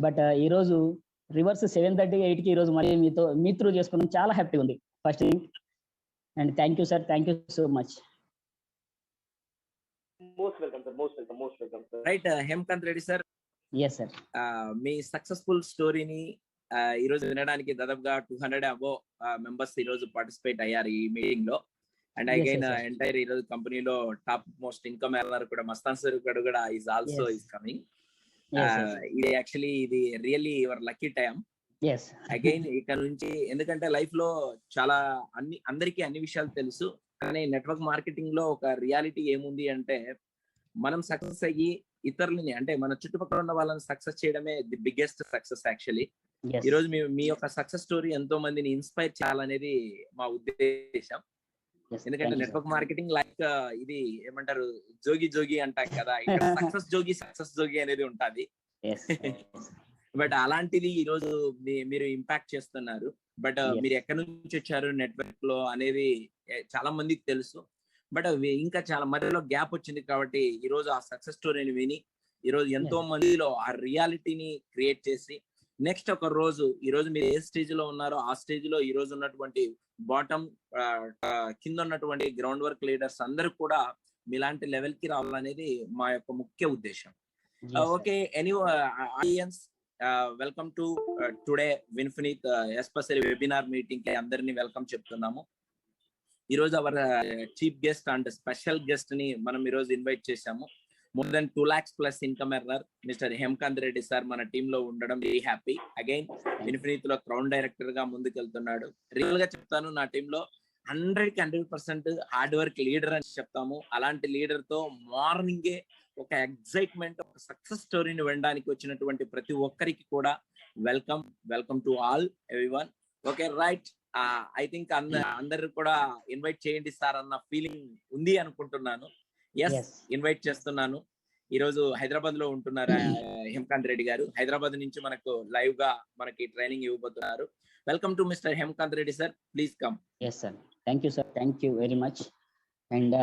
But ఈ రోజు reverse 7:30, 8కి ఈ రోజు మళ్ళీ మీ త్రూ చేసుకున్నాం. చాలా హ్యాపీగా ఉంది first thing. And thank you sir, thank you so much. Most welcome sir, most welcome, most welcome sir. Right, Hemakanth Reddy sir, yes sir. మీ సక్సెస్ఫుల్ స్టోరీని ఈ రోజు వినడానికి దాదాపుగా 200 అబోవ్ మెంబర్స్ ఈ రోజు పార్టిసిపేట్ అయ్యారు ఈ మీటింగ్ లో. అండ్ అగైన్ ఎంటైర్ ఈ రోజు కంపెనీలో టాప్ మోస్ట్ ఇన్కమ్ ఎర్నర్ కూడా మస్తాన్ సార్ కూడా ఈజ్ ఆల్సో ఈజ్ కమింగ్. ఇది యాక్చువల్లీ ఇది really your lucky time again ఇక్కడ నుంచి. ఎందుకంటే లైఫ్ లో చాలా అందరికీ అన్ని విషయాలు తెలుసు, కానీ నెట్వర్క్ మార్కెటింగ్ లో ఒక రియాలిటీ ఏముంది అంటే మనం సక్సెస్ అయ్యి ఇతరులని అంటే మన చుట్టుపక్కల ఉన్న వాళ్ళని సక్సెస్ చేయడమే ది బిగ్గెస్ట్ సక్సెస్ యాక్చువల్లీ. ఈ రోజు మీ యొక్క సక్సెస్ స్టోరీ ఎంతో మందిని ఇన్స్పైర్ చేయాలనేది మా ఉద్దేశం. ఎందుకంటే నెట్వర్క్ మార్కెటింగ్ లైక్ ఇది ఏమంటారు జోగి జోగి అంటాం కదా, ఇక్కడ సక్సెస్ జోగి అనేది ఉంటది. బట్ అలాంటిది ఈ రోజు మీరు ఇంపాక్ట్ చేస్తున్నారు. బట్ మీరు ఎక్కడి నుంచి వచ్చారు నెట్వర్క్ లో అనేది చాలా మందికి తెలుసు. బట్ ఇంకా చాలా మధ్యలో గ్యాప్ వచ్చింది కాబట్టి ఈ రోజు ఆ సక్సెస్ స్టోరీని విని ఈ రోజు ఎంతో మందిలో ఆ రియాలిటీని క్రియేట్ చేసి నెక్స్ట్ ఒక రోజు ఈ రోజు మీరు ఏ స్టేజ్ లో ఉన్నారో ఆ స్టేజ్ లో ఈ రోజు ఉన్నటువంటి బాటమ్ కింద ఉన్నటువంటి గ్రౌండ్ వర్క్ లీడర్స్ అందరూ కూడా మీలాంటి లెవెల్ కి రావాలనేది మా యొక్క ముఖ్య ఉద్దేశం. Okay, any audience, welcome to today Winfinith special webinar meeting కి అందరినీ వెల్కమ్ చెప్తున్నాము. ఈ రోజు our chief guest and special guest ని మనం ఈ రోజు ఇన్వైట్ చేశాము. More than 2 lakhs plus income earner mister Hemakanth Reddy sir మన టీమ్ లో ఉండడం వెరీ హ్యాపీ. అగైన్ ఇన్ఫినిట్ లో క్రౌన్ డైరెక్టర్ గా ముందుకెళ్తున్నాడు. రియల్ గా చెప్తాను, నా టీమ్ లో 100% హార్డ్ వర్క్ లీడర్ అని చెప్తాము. అలాంటి లీడర్ తో మార్నింగే ఒక ఎక్సైట్మెంట్, ఒక సక్సెస్ స్టోరీని వినడానికి వచ్చినటువంటి ప్రతి ఒక్కరికి కూడా welcome to all everyone. Okay right, I think అందరు కూడా ఇన్వైట్ చేయండి సార్ అన్న ఫీలింగ్ ఉంది అనుకుంటున్నాను. ఎస్, ఇన్వైట్ చేస్తున్నాను. ఈ రోజు హైదరాబాద్ లో ఉంటున్నారు హేమకాంత్ రెడ్డి గారు. హైదరాబాద్ నుంచి మనకు లైవ్ గా మనకి ట్రైనింగ్ ఇవ్వబోతున్నారు. Welcome to mister Hemakanth Reddy sir, please come. Yes sir, thank you sir, thank you very much. And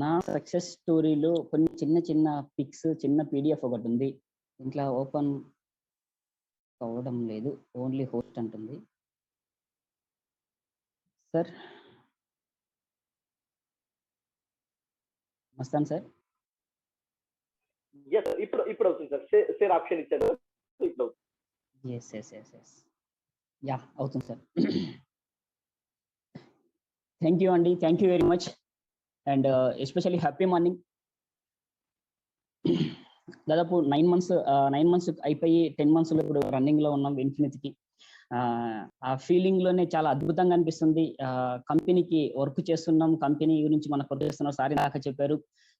నా సక్సెస్ స్టోరీలో కొన్ని చిన్న పిక్స్, చిన్న పీడిఎఫ్ ఒకటి ఉంది. ఇంట్లో ఓపెన్ అవ్వడం లేదు, ఓన్లీ హోస్ట్ అంటుంది సార్. మస్తాన్ సార్, ఇప్పుడు అవుతుంది సార్. షేర్ ఆప్షన్ ఇచ్చారు, ఇప్పుడు ఎస్ యా అవుతుంది సార్. థ్యాంక్ యూ అండి, thank you very much. And especially happy morning. దాదాపు 9 months అయిపోయి 10 months లో ఇప్పుడు రన్నింగ్ లో ఉన్నాం ఇన్ఫినిటీకి. ఆ ఫీలింగ్ లోనే చాలా అద్భుతంగా అనిపిస్తుంది. కంపెనీకి వర్క్ చేస్తున్నాం, కంపెనీ గురించి మనం వర్క్ చేస్తున్నాం. సారీ దాకా చెప్పారు,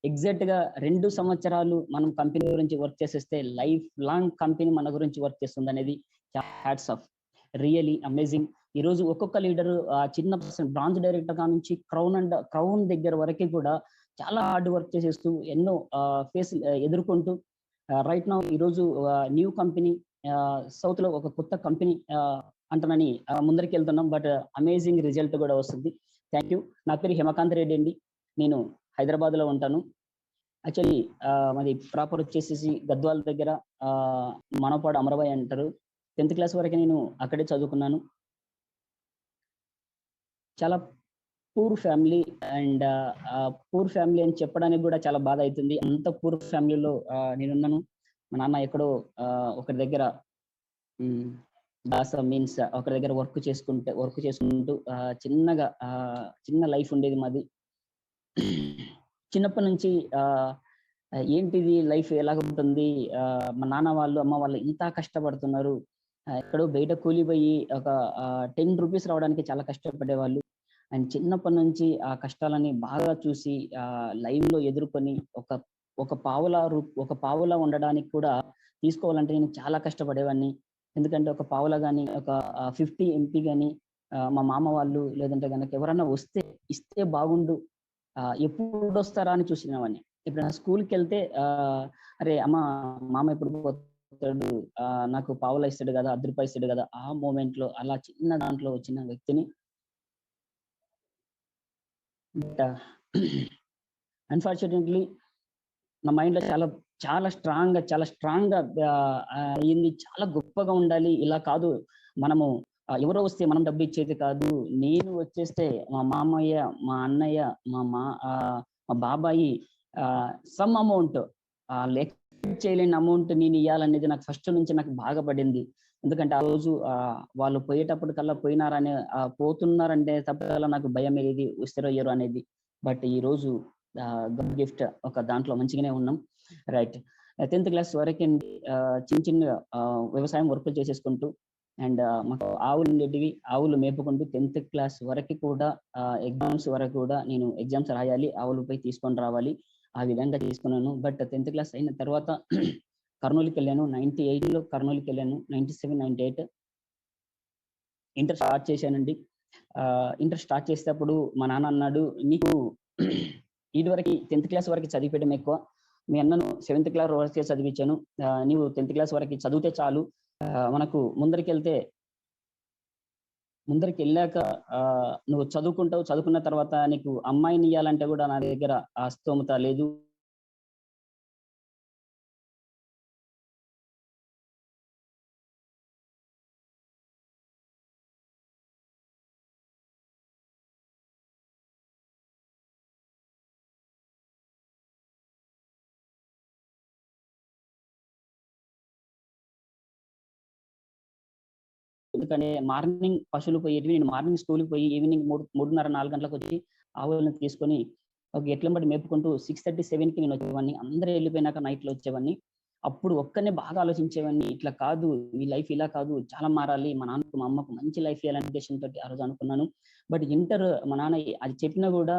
ఎగ్జాక్ట్ గా 2 సంవత్సరాలు మనం కంపెనీ గురించి వర్క్ చేసేస్తే లైఫ్ లాంగ్ కంపెనీ మన గురించి వర్క్ చేస్తుంది అనేది హ్యాట్స్ ఆఫ్, రియలీ అమేజింగ్. ఈ రోజు ఒక్కొక్క లీడర్ చిన్న బ్రాంచ్ డైరెక్టర్ గా నుంచి క్రౌన్ దగ్గర వరకు కూడా చాలా హార్డ్ వర్క్ చేసేస్తూ ఎన్నో ఫేస్ ఎదుర్కొంటూ రైట్ నౌ ఈరోజు న్యూ కంపెనీ సౌత్ లో ఒక కొత్త కంపెనీ అంటనని ముందరికి వెళ్తున్నాం. బట్ అమేజింగ్ రిజల్ట్ కూడా వస్తుంది. Thank you. నా పేరు హేమకాంత్ రెడ్డి అండి, నేను హైదరాబాద్ లో ఉంటాను. యాక్చువల్లీ మాది ప్రాపర్ వచ్చేసి గద్వాల దగ్గర మనపాడు అమరబాయ్ అంటారు. 10th class వరకు నేను అక్కడే చదువుకున్నాను. చాలా poor family, and poor family అని చెప్పడానికి కూడా చాలా బాధ అవుతుంది. అంత పూర్ ఫ్యామిలీలో నేనున్నాను. మా నాన్న ఎక్కడో ఒకరి దగ్గర బాస మీన్స్ ఒకరి దగ్గర వర్క్ చేసుకుంటూ చిన్న లైఫ్ ఉండేది మాది. చిన్నప్పటి నుంచి ఏంటిది లైఫ్ ఎలాగ ఉంటుంది, మా నాన్న వాళ్ళు అమ్మ వాళ్ళు ఇంత కష్టపడుతున్నారు, ఎక్కడో బయట కూలిపోయి ఒక 10 rupees రావడానికి చాలా కష్టపడేవాళ్ళు. అండ్ చిన్నప్పటి నుంచి ఆ కష్టాలని బాగా చూసి లైవ్ లో ఎదుర్కొని ఒక పావులా ఉండడానికి కూడా తీసుకోవాలంటే నేను చాలా కష్టపడేవాడిని. ఎందుకంటే ఒక పావులా కానీ ఒక 50 MP కానీ మా మామ వాళ్ళు లేదంటే కనుక ఎవరన్నా ఇస్తే బాగుండు, ఎప్పుడు వస్తారా అని చూసినవాడిని. ఇప్పుడు నా స్కూల్కి వెళ్తే అరే అమ్మ మామ ఎప్పుడు పోతాడు, నాకు పావులా ఇస్తాడు కదా, 10 రూపాయలు ఇస్తాడు కదా. ఆ మూమెంట్ లో అలా చిన్న దాంట్లో వచ్చిన వ్యక్తిని. బట్ అన్ఫార్చునేట్లీ నా మైండ్ లో చాలా చాలా స్ట్రాంగ్ గా అయింది. చాలా గొప్పగా ఉండాలి. ఇలా కాదు మనము ఎవరో వస్తే మనం డబ్బు ఇచ్చేది కాదు. నేను వచ్చేస్తే మా మామయ్య, మా అన్నయ్య, మా బాబాయి సమ్ అమౌంట్ లెక్క చేయలేని అమౌంట్ నేను ఇయ్యాలనేది నాకు ఫస్ట్ నుంచి నాకు బాగా పడింది. ఎందుకంటే ఆ రోజు వాళ్ళు పోయేటప్పటికల్లా పోయినారనే పోతున్నారంటే తప్పకల్లా నాకు భయం ఏది వస్తారో అయ్యారో అనేది. బట్ ఈ రోజు గాడ్ గిఫ్ట్ ఒక దాంట్లో మంచిగానే ఉన్నాం. రైట్. 10th క్లాస్ వరకండి చిన్న వ్యవసాయం వర్కులు చేసేసుకుంటూ అండ్ మాకు ఆవులు ఉండేటివి. ఆవులు మేపుకుంటూ 10th క్లాస్ వరకు కూడా ఎగ్జామ్స్ వరకు కూడా నేను ఎగ్జామ్స్ రాయాలి, ఆవులపై తీసుకొని రావాలి. ఆ విధంగా చేసుకున్నాను. బట్ 10th క్లాస్ అయిన తర్వాత కర్నూలుకి వెళ్ళాను. 98లో కర్నూలుకి వెళ్ళాను. 97, 98 ఇంటర్ స్టార్ట్ చేశానండి. ఇంటర్ స్టార్ట్ చేసేటప్పుడు మా నాన్న అన్నాడు, నీకు ఇదివరకు 10th క్లాస్ వరకు చదివిపెట్టడం ఎక్కువ, మీ అన్నను 7th క్లాస్ వరకే చదివించాను, నీవు 10th క్లాస్ వరకు చదివితే చాలు, మనకు ముందరికి వెళ్ళాక నువ్వు చదువుకుంటావు, చదువుకున్న తర్వాత నీకు అమ్మాయిని ఇయ్యాలంటే కూడా నా దగ్గర ఆ స్తోమత లేదు. ఎందుకంటే మార్నింగ్ పశువులు పోయేటివి, నేను మార్నింగ్ స్కూల్కి పోయి ఈవినింగ్ 3:30, 4 గంటలకు వచ్చి ఆవులను తీసుకొని ఒక ఎట్లం బట్టి మేపుకుంటూ 6:30, 7కి నేను వచ్చేవాడిని. అందరూ వెళ్ళిపోయినాక నైట్లో వచ్చేవాడిని. అప్పుడు ఒక్కనే బాగా ఆలోచించేవాడిని, ఇట్లా కాదు, ఈ లైఫ్ ఇలా కాదు, చాలా మారాలి, మా నాన్నకు మా అమ్మకు మంచి లైఫ్ ఇవ్వాలనే ఉద్దేశంతో ఆ రోజు అనుకున్నాను. బట్ ఇంటర్ మా నాన్న అది చెప్పినా కూడా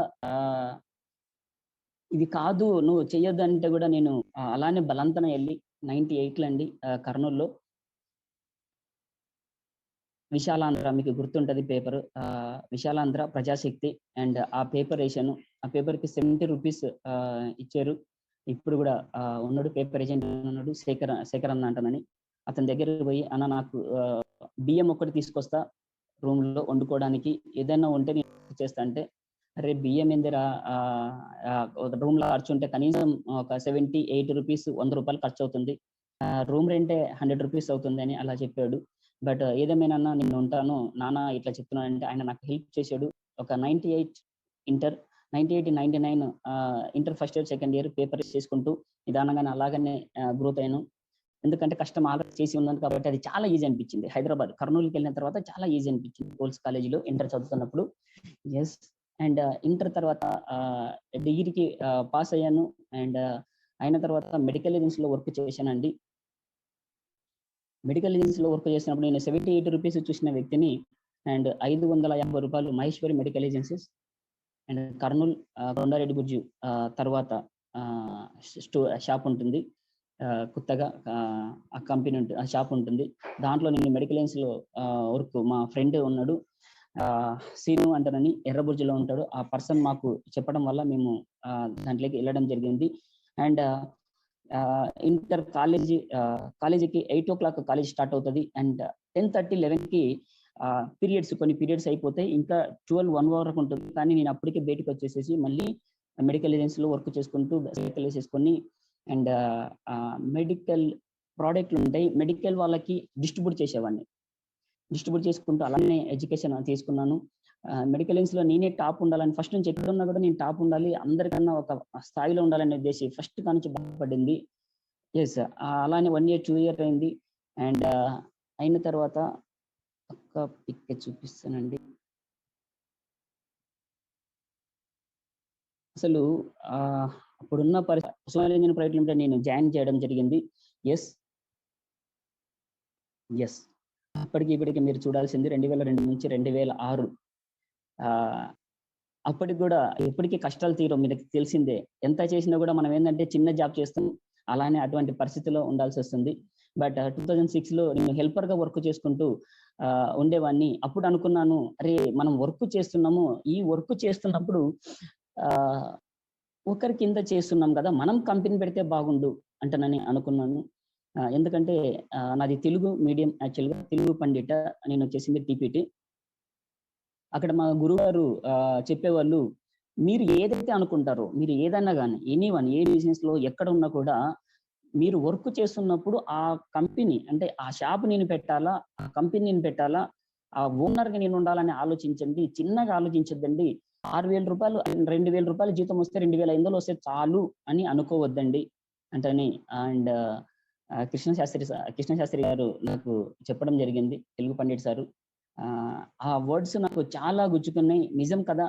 ఇది కాదు నువ్వు చెయ్యొద్దు అంటే కూడా నేను అలానే బలంతన వెళ్ళి 98లో అండి కర్నూలులో విశాలాంధ్ర, మీకు గుర్తుంటది పేపర్, విశాలాంధ్ర ప్రజాశక్తి అండ్ ఆ పేపర్ వేసాను. ఆ పేపర్ కి 70 రూపీస్ ఇచ్చారు. ఇప్పుడు కూడా ఉన్నాడు పేపర్ ఏజెంట్ ఉన్నాడు, శేఖర్ అన్న అంటానని. అతని దగ్గరికి పోయి, అన్న నాకు బియ్యం ఒక్కటి తీసుకొస్తా రూమ్ లో వండుకోవడానికి, ఏదైనా ఉంటే నేను చేస్తా అంటే, అరే బియ్యం ఏందిరా, రూమ్ లో ఖర్చు ఉంటే కనీసం ఒక 78 రూపీస్, 100 రూపాయలు ఖర్చు అవుతుంది, రూమ్ రెంటే 100 రూపీస్ అవుతుంది అని అలా చెప్పాడు. బట్ ఏదేమైనా నేను ఉంటాను నాన్న ఇట్లా చెప్తున్నానంటే ఆయన నాకు హెల్ప్ చేశాడు. ఒక 98 inter, 98, 99 inter first year, second year paper చేసుకుంటూ నిదానంగానే అలాగనే గ్రోత్ అయ్యాను. ఎందుకంటే కష్టం ఆల్రెడీ చేసి ఉన్నాను కాబట్టి అది చాలా ఈజీ అనిపించింది. హైదరాబాద్ కర్నూలుకి వెళ్ళిన తర్వాత చాలా ఈజీ అనిపించింది పోల్స్ కాలేజీలో ఇంటర్ చదువుతున్నప్పుడు. ఎస్. అండ్ ఇంటర్ తర్వాత డిగ్రీకి పాస్ అయ్యాను. అండ్ అయిన తర్వాత మెడికల్ ఏజెన్సీలో వర్క్ చేశానండి. మెడికల్ ఏజెన్సీలో వర్క్ చేసినప్పుడు నేను 78 రూపీస్ చూసిన వ్యక్తిని అండ్ 550 రూపాయలు Maheshwari medical agencies and Kurnool Kondareddy గుర్జు తర్వాత షాప్ ఉంటుంది, కొత్తగా ఆ కంపెనీ ఉంటుంది, ఆ షాప్ ఉంటుంది. దాంట్లో నేను మెడికల్ ఏజెన్సీలో వర్క్, మా ఫ్రెండ్ ఉన్నాడు సీను అంటారని, ఎర్రబుర్జిలో ఉంటాడు. ఆ పర్సన్ మాకు చెప్పడం వల్ల మేము దాంట్లోకి వెళ్ళడం జరిగింది. అండ్ ఇంటర్ కాలేజీకి 8 o'clock కాలేజ్ స్టార్ట్ అవుతుంది. అండ్ 10:30, 11కి కొన్ని పీరియడ్స్ అయిపోతాయి. ఇంకా 12, 1 వరకు ఉంటుంది. కానీ నేను అప్పటికే బయటకు వచ్చేసేసి మళ్ళీ మెడికల్ ఏజెన్సీలో వర్క్ చేసుకుంటూ సైకిల్ వేసేసుకొని అండ్ మెడికల్ ప్రోడక్ట్లు ఉంటాయి, మెడికల్ వాళ్ళకి డిస్ట్రిబ్యూట్ చేసుకుంటూ అలానే ఎడ్యుకేషన్ తీసుకున్నాను. మెడికల్ ఏజెన్సీలో నేనే టాప్ ఉండాలని, ఫస్ట్ నుంచి ఎక్కడున్నా కూడా నేను టాప్ ఉండాలి, అందరికన్నా ఒక స్థాయిలో ఉండాలనే ఉద్దేశం ఫస్ట్ కానుంచి బాగుపడింది. ఎస్. అలానే 1 year, 2 year అయింది. అండ్ అయిన తర్వాత ఒక్క పిక్ చూపిస్తానండి. అసలు అప్పుడున్న పరిస్థితి ఇంజిన్ ప్రైవేట్ లిమిటెడ్ నేను జాయిన్ చేయడం జరిగింది. ఎస్. అప్పటికి మీరు చూడాల్సింది 2002 నుంచి 2006. అప్పటికి కూడా ఎప్పటికీ కష్టాలు తీరవు, మీకు తెలిసిందే. ఎంత చేసినా కూడా మనం ఏంటంటే చిన్న జాబ్ చేస్తాం, అలానే అటువంటి పరిస్థితిలో ఉండాల్సి వస్తుంది. బట్ 2006లో నేను హెల్పర్ గా వర్క్ చేసుకుంటూ ఉండేవాడిని. అప్పుడు అనుకున్నాను, అరే మనం వర్క్ చేస్తున్నాము, ఈ వర్క్ చేస్తున్నప్పుడు ఒకరి కింద చేస్తున్నాం కదా, మనం కంపెనీ పెడితే బాగుండు అంటానని అనుకున్నాను. ఎందుకంటే నాది తెలుగు మీడియం, యాక్చువల్గా తెలుగు పండిట, నేను వచ్చేసింది టీపీటీ. అక్కడ మా గురువు గారు చెప్పేవాళ్ళు, మీరు ఏదైతే అనుకుంటారో, మీరు ఏదన్నా కానీ ఎనీవన్ ఏ బిజినెస్ లో ఎక్కడ ఉన్నా కూడా మీరు వర్క్ చేస్తున్నప్పుడు ఆ కంపెనీ అంటే ఆ షాప్ నేను పెట్టాలా, ఆ కంపెనీ నేను పెట్టాలా, ఆ ఓనర్‌గా నేను ఉండాలని ఆలోచించండి. చిన్నగా ఆలోచించొద్దండి. రూ. 6,000 రూ. 2,000 జీతం వస్తే 2,500 వస్తే చాలు అని అనుకోవద్దండి అంటని కృష్ణశాస్త్రి గారు నాకు చెప్పడం జరిగింది. తెలుగు పండిట్ సారు. ఆ వర్డ్స్ నాకు చాలా గుచ్చుకున్నాయి. నిజం కదా!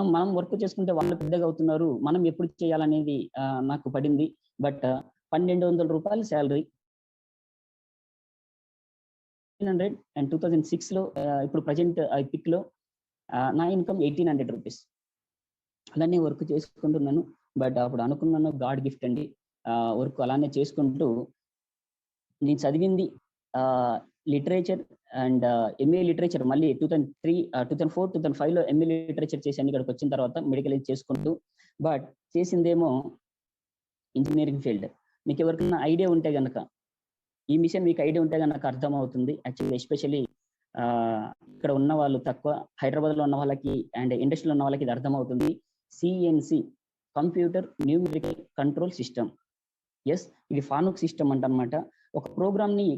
మనం వర్క్ చేసుకుంటే వాళ్ళు పెద్దగా అవుతున్నారు. మనం ఎప్పుడు చేయాలనేది నాకు పడింది. బట్ రూ. 1,200 సాలరీ. 1,500 అండ్ 2006లో ఇప్పుడు ప్రెజెంట్ పిక్‌లో నా ఇన్‌కమ్ రూ. 1,800. అలానే వర్క్ చేసుకుంటున్నాను. బట్ అప్పుడు అనుకున్నాను గాడ్ గిఫ్ట్ అండి. వర్క్ అలానే చేసుకుంటూ నేను చదివింది లిటరేచర్ అండ్ ఎంఏ లిటరేచర్ మళ్ళీ 2004, 2005లో ఎంఏ లిటరేచర్ చేశాను ఇక్కడికి వచ్చిన తర్వాత మెడికల్ చేసుకుంటూ. బట్ చేసిందేమో ఇంజినీరింగ్ ఫీల్డ్. మీకు ఎవరికైనా ఐడియా ఉంటే గనక ఈ మిషన్ మీకు ఐడియా ఉంటే గనక అర్థమవుతుంది. యాక్చువల్లీ ఎస్పెషల్లీ ఇక్కడ ఉన్న వాళ్ళు తక్కువ, హైదరాబాద్‌లో ఉన్న వాళ్ళకి అండ్ ఇండస్ట్రీలో ఉన్న వాళ్ళకి ఇది అర్థమవుతుంది. CNC computer numerical control system. Yes, ఇది ఫానుక్ సిస్టమ్ అంటనమాట. ఒక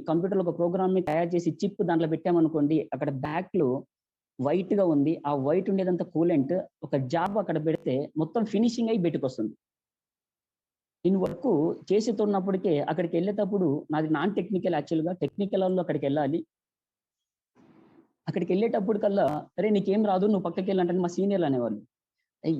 కంప్యూటర్‌లో ఒక ప్రోగ్రామ్‌ని తయారు చేసి చిప్ దాంట్లో పెట్టామనుకోండి, అక్కడ బ్యాక్‌లో వైట్‌గా ఉంది. ఆ వైట్ ఉండేదంతా కూలెంట్. ఒక జాబ్ అక్కడ పెడితే మొత్తం ఫినిషింగ్ అయ్యి బయటకొస్తుంది. నేను వర్క్ చేసేతున్నప్పటికే అక్కడికెళ్ళేటప్పుడు నాది నాన్ టెక్నికల్ యాక్చువల్‌గా. టెక్నికల్ వాళ్ళు అక్కడికెళ్ళాలి. అక్కడికెళ్ళేటప్పటికల్లా, "అరే! నీకేం రాదు, నువ్వు పక్కకెళ్ళు" మా సీనియర్‌లు అనేవాళ్ళు.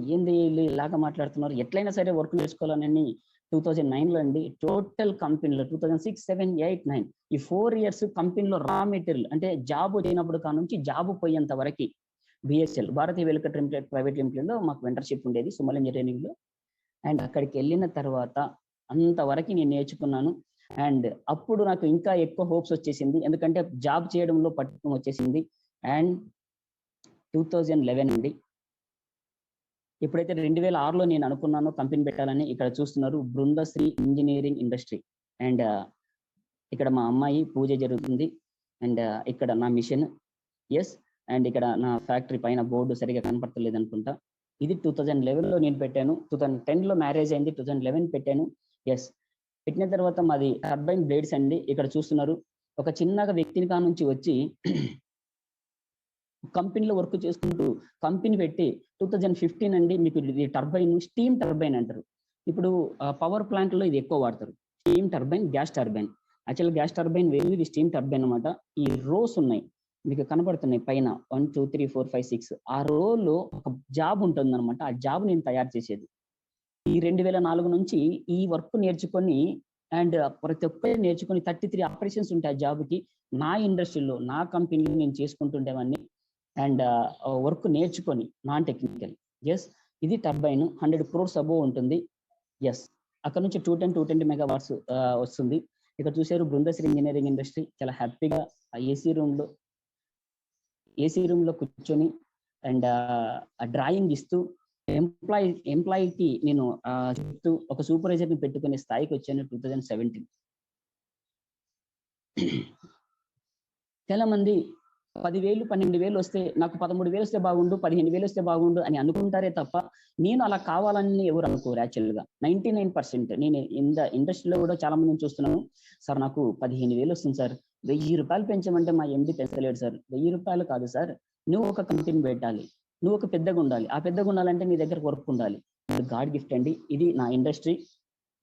ఏంది ఈళ్ళు ఇలాగ మాట్లాడుతున్నారు. ఎట్లైనా సరే వర్క్ నేర్చుకోవాలని 2009లో అండి టోటల్ కంపెనీలో 2006, 7, 8, 9 ఈ 4 ఇయర్స్ కంపెనీలో రా మెటీరియల్ అంటే జాబ్ వచ్చినప్పుడు కానుంచి జాబ్ పోయేంత వరకి బీఎస్ఎల్ భారతీయ వెల్కట్ లిమిటెడ్ ప్రైవేట్ లిమిటెడ్‌లో మాకు మెంటర్‌షిప్ ఉండేది సుమల్ ఇంజినీరింగ్‌లో. అండ్ అక్కడికెళ్ళిన తర్వాత అంతవరకి నేను నేర్చుకున్నాను. అండ్ అప్పుడు నాకు ఇంకా ఎక్కువ హోప్స్ వచ్చేసింది. ఎందుకంటే జాబ్ చేయడంలో పట్టుదల వచ్చేసింది. అండ్ 2011 అండి. ఎప్పుడైతే 2006లో నేను అనుకున్నానో కంపెనీ పెట్టాలని, ఇక్కడ చూస్తున్నారు బృందశ్రీ ఇంజినీరింగ్ ఇండస్ట్రీ. అండ్ ఇక్కడ మా అమ్మాయి పూజ జరుగుతుంది. అండ్ ఇక్కడ నా మిషన్. యెస్, అండ్ ఇక్కడ నా ఫ్యాక్టరీ పైన బోర్డు సరిగ్గా కనపడతలేదు అనుకుంటా. ఇది 2011లో నేను పెట్టాను. 2010లో మ్యారేజ్ అయింది. 2011 పెట్టాను. యెస్, పెట్టిన తర్వాత మాది టర్బైన్ బ్లేడ్స్ అండి. ఇక్కడ చూస్తున్నారు. ఒక చిన్నగా వ్యక్తిని కానుంచి వచ్చి కంపెనీలో వర్క్ చేసుకుంటూ కంపెనీ పెట్టి 2015 అండి మీకు ఇది టర్బైన్ స్టీమ్ టర్బైన్ అంటారు. ఇప్పుడు పవర్ ప్లాంట్‌లో ఇది ఎక్కువ వాడతారు. Steam turbine, gas turbine. యాక్చువల్‌గా గ్యాస్ టర్బైన్ వేరు, ఇది స్టీమ్ టర్బైన్ అన్నమాట. ఈ రోస్ ఉన్నాయి. మీకు కనపడుతున్నాయి పైన 1, 2, 3, 4, 5, 6 ఆ రోలో ఒక జాబ్ ఉంటుందన్నమాట. ఆ జాబ్ నేను తయారు చేసేది. ఈ 2004 నుంచి ఈ వర్క్ నేర్చుకొని అండ్ ప్రతి ఒక్కటి నేర్చుకొని 33 ఆపరేషన్స్ ఉంటాయి ఆ జాబ్‌కి. నా ఇండస్ట్రీలో, నా కంపెనీలో నేను చేసుకుంటుండేవాడిని. అండ్ వర్క్ నేర్చుకొని నాన్ టెక్నికల్. యెస్, ఇది టర్బైన్ 100 crores అబోవ్ ఉంటుంది. యెస్, అక్కడ నుంచి 220 మెగావాట్స్ వస్తుంది. ఇక్కడ చూసారు బృందశ్రీ ఇంజినీరింగ్ ఇండస్ట్రీ. చాలా హ్యాపీగా ఏసీ రూమ్‌లో కూర్చొని అండ్ డ్రాయింగ్ ఇస్తూ ఎంప్లాయీకి నేను చెప్తూ ఒక సూపర్వైజర్‌ని పెట్టుకునే స్థాయికి వచ్చాను 2017. చాలా మంది 10,000, 12,000 వస్తే నాకు 13,000 వస్తే బాగుండు, 15,000 వస్తే బాగుండు అని అనుకుంటారే తప్ప, నేను అలా కావాలని ఎవరు అనుకోరు యాక్చువల్‌గా. 99% నేను ఇండస్ట్రీలో కూడా చాలా మందిని చూస్తున్నాను. సార్ నాకు 15,000 వస్తుంది సార్. రూ. 1,000 పెంచమంటే మా ఎండీ పెంచలేడు సార్. రూ. 1,000 కాదు సార్. నువ్వు ఒక కంపెనీ పెట్టాలి. నువ్వు ఒక పెద్దగా ఉండాలి. ఆ పెద్దగా ఉండాలంటే నీ దగ్గర వర్క్ ఉండాలి. గాడ్ గిఫ్ట్ అండి. ఇది నా ఇండస్ట్రీ.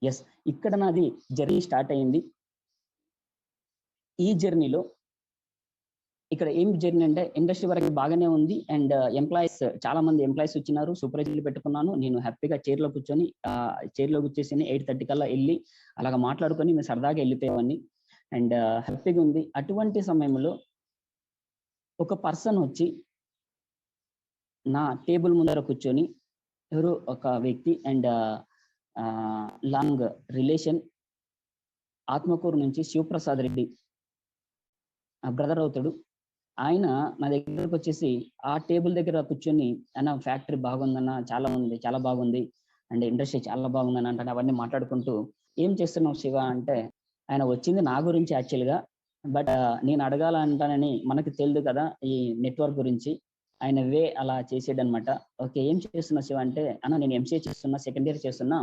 యెస్, ఇక్కడ నాది జర్నీ స్టార్ట్ అయింది. ఈ జర్నీలో ఇక్కడ ఏం జర్నీ అంటే ఇండస్ట్రీ వరకు బాగానే ఉంది. అండ్ చాలా మంది ఎంప్లాయీస్ వచ్చినారు. సూపర్వైజర్‌లు పెట్టుకున్నాను. నేను హ్యాపీగా చైర్‌లో కూర్చేసి 8:30 కల్లా ఎళ్లి అలాగా మాట్లాడుకొని మేము సరదాగా ఎళ్ళిపోయేవాడిని. అండ్ హ్యాపీగా ఉంది. అటువంటి సమయంలో ఒక పర్సన్ వచ్చి నా టేబుల్ ముందర కూర్చొని ఎవరో ఒక వ్యక్తి అండ్ లాంగ్ రిలేషన్ ఆత్మకూరు నుంచి శివప్రసాద్ రెడ్డి బ్రదర్ అవుతాడు. ఆయన నా దగ్గరకొచ్చేసి ఆ టేబుల్ దగ్గర కూర్చొని, "అన్న ఫ్యాక్టరీ బాగుందన్న, చాలా బాగుంది. అండ్ ఇండస్ట్రీ చాలా బాగుందని" అంటే అవన్నీ మాట్లాడుకుంటూ, "ఏం చేస్తున్నావు శివ" అంటే, ఆయన వచ్చింది నా గురించి యాక్చువల్‌గా. బట్ నేను అడగాలంటానని మనకు తెలీదు కదా! ఈ నెట్‌వర్క్ గురించి. ఆయన అలా చేసాడనమాట. "ఓకే. ఏం చేస్తున్నావు శివ" అంటే, "అన్న నేను ఎంసీఏ చేస్తున్నా. సెకండ్ ఇయర్ చేస్తున్నా.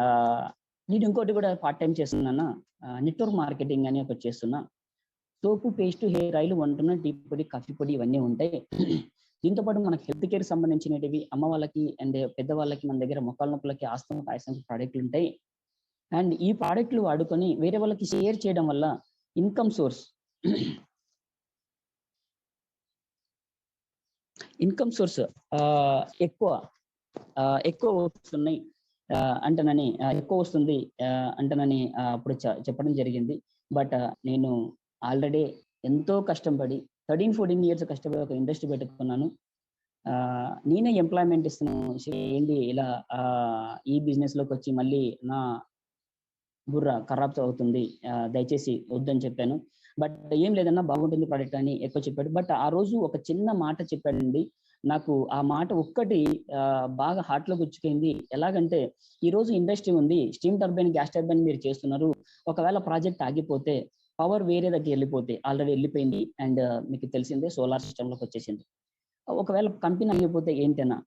ఆహ్, నేను ఇంకోటి కూడా పార్ట్ టైం చేస్తున్నాను, నెట్వర్క్ మార్కెటింగ్ అని ఒకటి చేస్తున్నా. సోపు, పేస్ట్, హెయిర్ ఆయిల్, వంటన, టీ పొడి, కాఫీ పొడి ఇవన్నీ ఉంటాయి. దీంతో పాటు మనకి హెల్త్ కేర్ సంబంధించినవి అమ్మ వాళ్ళకి అండ్ పెద్దవాళ్ళకి మన దగ్గర మొక్కల నొప్పులకి, ఆస్తమా, పాయసం ప్రోడక్ట్లు ఉంటాయి. అండ్ ఈ ప్రోడక్ట్లు వాడుకొని వేరే వాళ్ళకి షేర్ చేయడం వల్ల ఇన్కమ్ సోర్స్ ఎక్కువ ఎక్కువ వస్తున్నాయి అంటనని ఎక్కువ వస్తుంది అంటనని అప్పుడు చెప్పడం జరిగింది. బట్ నేను ఆల్రెడీ ఎంతో కష్టపడి 13-14 years కష్టపడి ఒక ఇండస్ట్రీ పెట్టుకున్నాను. నేనే ఎంప్లాయ్మెంట్ ఇస్తున్నాను. ఏంటి ఇలా ఈ బిజినెస్ లోకి వచ్చి మళ్ళీ నా బుర్ర ఖరాబ్ అవుతుంది, దయచేసి వద్దని చెప్పాను. బట్ ఏం లేదన్నా బాగుంటుంది ప్రోడక్ట్ అని ఎక్కువ చెప్పాడు. బట్ ఆ రోజు ఒక చిన్న మాట చెప్పాడండి, నాకు ఆ మాట ఒక్కటి బాగా హార్ట్ లో గుచ్చుకుంది. ఎలాగంటే, ఈ రోజు ఇండస్ట్రీ ఉంది, స్టీమ్ టర్బైన్, గ్యాస్ టర్బైన్ మీరు చేస్తున్నారు. ఒకవేళ ప్రాజెక్ట్ ఆగిపోతే, పవర్ వేరే దగ్గర వెళ్ళిపోతే, ఆల్రెడీ వెళ్ళిపోయింది అండ్ మీకు తెలిసిందే సోలార్ సిస్టమ్ లోకి వచ్చేసింది. ఒకవేళ కంపెనీ ఆగిపోతే ఏంటన్నా,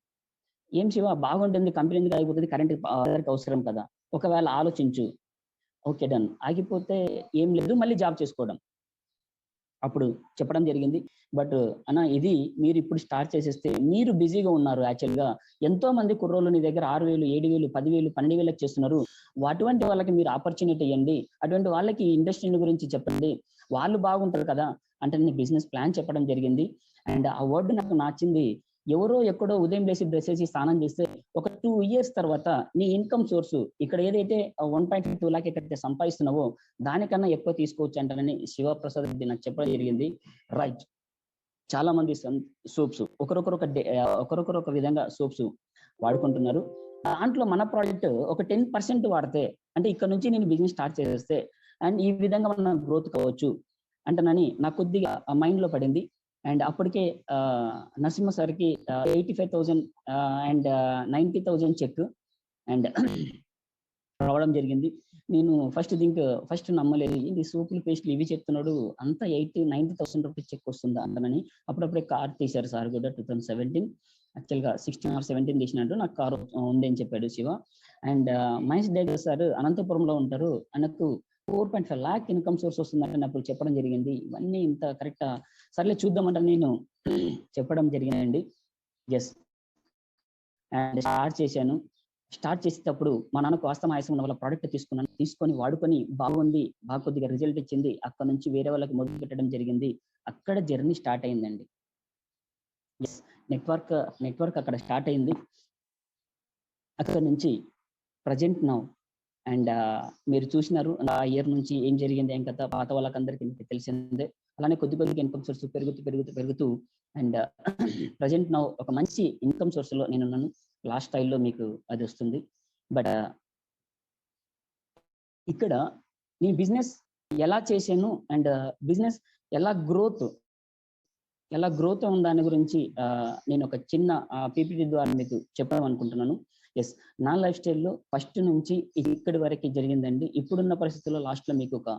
ఏం శివ బాగుంటుంది కంపెనీ ఎందుకు ఆగిపోతుంది, కరెంట్ అవసరం కదా, ఒకవేళ ఆలోచించు. Okay done. ఆగిపోతే ఏం లేదు, మళ్ళీ జాబ్ చేసుకోవడం. అప్పుడు చెప్పడం జరిగింది. బట్ అన్న, ఇది మీరు ఇప్పుడు స్టార్ట్ చేసేస్తే మీరు బిజీగా ఉన్నారు. యాక్చువల్గా ఎంతో మంది కుర్రోళ్ళు నీ దగ్గర 6,000, 7,000, 10,000, 12,000 చేస్తున్నారు. అటువంటి వాళ్ళకి మీరు ఆపర్చునిటీ ఇవ్వండి, అటువంటి వాళ్ళకి ఇండస్ట్రీ గురించి చెప్పండి, వాళ్ళు బాగుంటారు కదా అంటే నేను బిజినెస్ ప్లాన్ చెప్పడం జరిగింది. అండ్ ఆ వర్డ్ నాకు నచ్చింది. ఎవరో ఎక్కడో ఉదయం లేసి డ్రెస్ వేసి స్నానం చేస్తే ఒక 2 years తర్వాత నీ ఇన్కమ్ సోర్స్ ఇక్కడ ఏదైతే 1.2 lakh ఎక్కడైతే సంపాదిస్తున్నావో దానికన్నా ఎక్కువ తీసుకోవచ్చు అంటానని శివప్రసాద్ రెడ్డి నాకు చెప్పడం జరిగింది. రైట్. చాలా మంది సోప్స్ ఒకరొకరు ఒక విధంగా సోప్స్ వాడుకుంటున్నారు. దాంట్లో మన ప్రోడక్ట్ ఒక 10% వాడితే, అంటే ఇక్కడ నుంచి నేను బిజినెస్ స్టార్ట్ చేసేస్తే అండ్ ఈ విధంగా మనం గ్రోత్ కావచ్చు అంటనని నాకు కొద్దిగా మైండ్ లో పడింది. అండ్ అప్పటికే నరసింహ సార్కి 85,000 అండ్ 90,000 చెక్ అండ్ రావడం జరిగింది. నేను ఫస్ట్ నమ్మలేదు, ఏంటి సోపులు పేస్ట్లు ఇవి చెప్తున్నాడు, అంతా 80,000-90,000 రూపీస్ చెక్ వస్తుందా అంతనని. అప్పుడప్పుడే కార్ తీశారు సార్ కూడా 2017, యాక్చువల్గా 16 or 17 తీసినట్టు నాకు కారు ఉంది అని చెప్పాడు శివ. అండ్ మహేష్ డేగర్ సార్ అనంతపురంలో ఉంటారు, ఆయనకు 4.5 lakh ఇన్కమ్ సోర్స్ వస్తుందని అప్పుడు చెప్పడం జరిగింది. ఇవన్నీ ఇంత కరెక్టా, సర్లే చూద్దామంటే నేను చెప్పడం జరిగిందండి. ఎస్. అండ్ స్టార్ట్ చేసేటప్పుడు మా నాన్నకు ఆస్తమా ఆయాసం ఉన్న వాళ్ళ ప్రోడక్ట్ తీసుకొని వాడుకొని బాగుంది, బాగా కొద్దిగా రిజల్ట్ ఇచ్చింది. అక్కడ నుంచి వేరే వాళ్ళకి మొదలు పెట్టడం జరిగింది. అక్కడ జర్నీ స్టార్ట్ అయిందండి. ఎస్, నెట్వర్క్ అక్కడ స్టార్ట్ అయింది. అక్కడ నుంచి ప్రజెంట్ నౌ అండ్ మీరు చూసినారు ఆ ఇయర్ నుంచి ఏం జరిగింది, ఏం కథ పాత వాళ్ళకందరికీ తెలిసిందే. అలానే కొద్దిగా ఇన్కమ్ సోర్స్ పెరుగుతూ అండ్ ప్రజెంట్ నౌ ఒక మంచి ఇన్కమ్ సోర్స్ లో నేనున్నాను. లాస్ట్ స్టైల్లో మీకు అది వస్తుంది. బట్ ఇక్కడ నేను బిజినెస్ ఎలా చేశాను అండ్ బిజినెస్ ఎలా గ్రోత్ ఉన్న దాని గురించి నేను ఒక చిన్న పీపీటీ ద్వారా మీకు చెప్పడం అనుకుంటున్నాను. ఎస్, నా లైఫ్ స్టైల్లో ఫస్ట్ నుంచి ఇక్కడి వరకు జరిగిందండి. ఇప్పుడున్న పరిస్థితుల్లో లాస్ట్ లో మీకు ఒక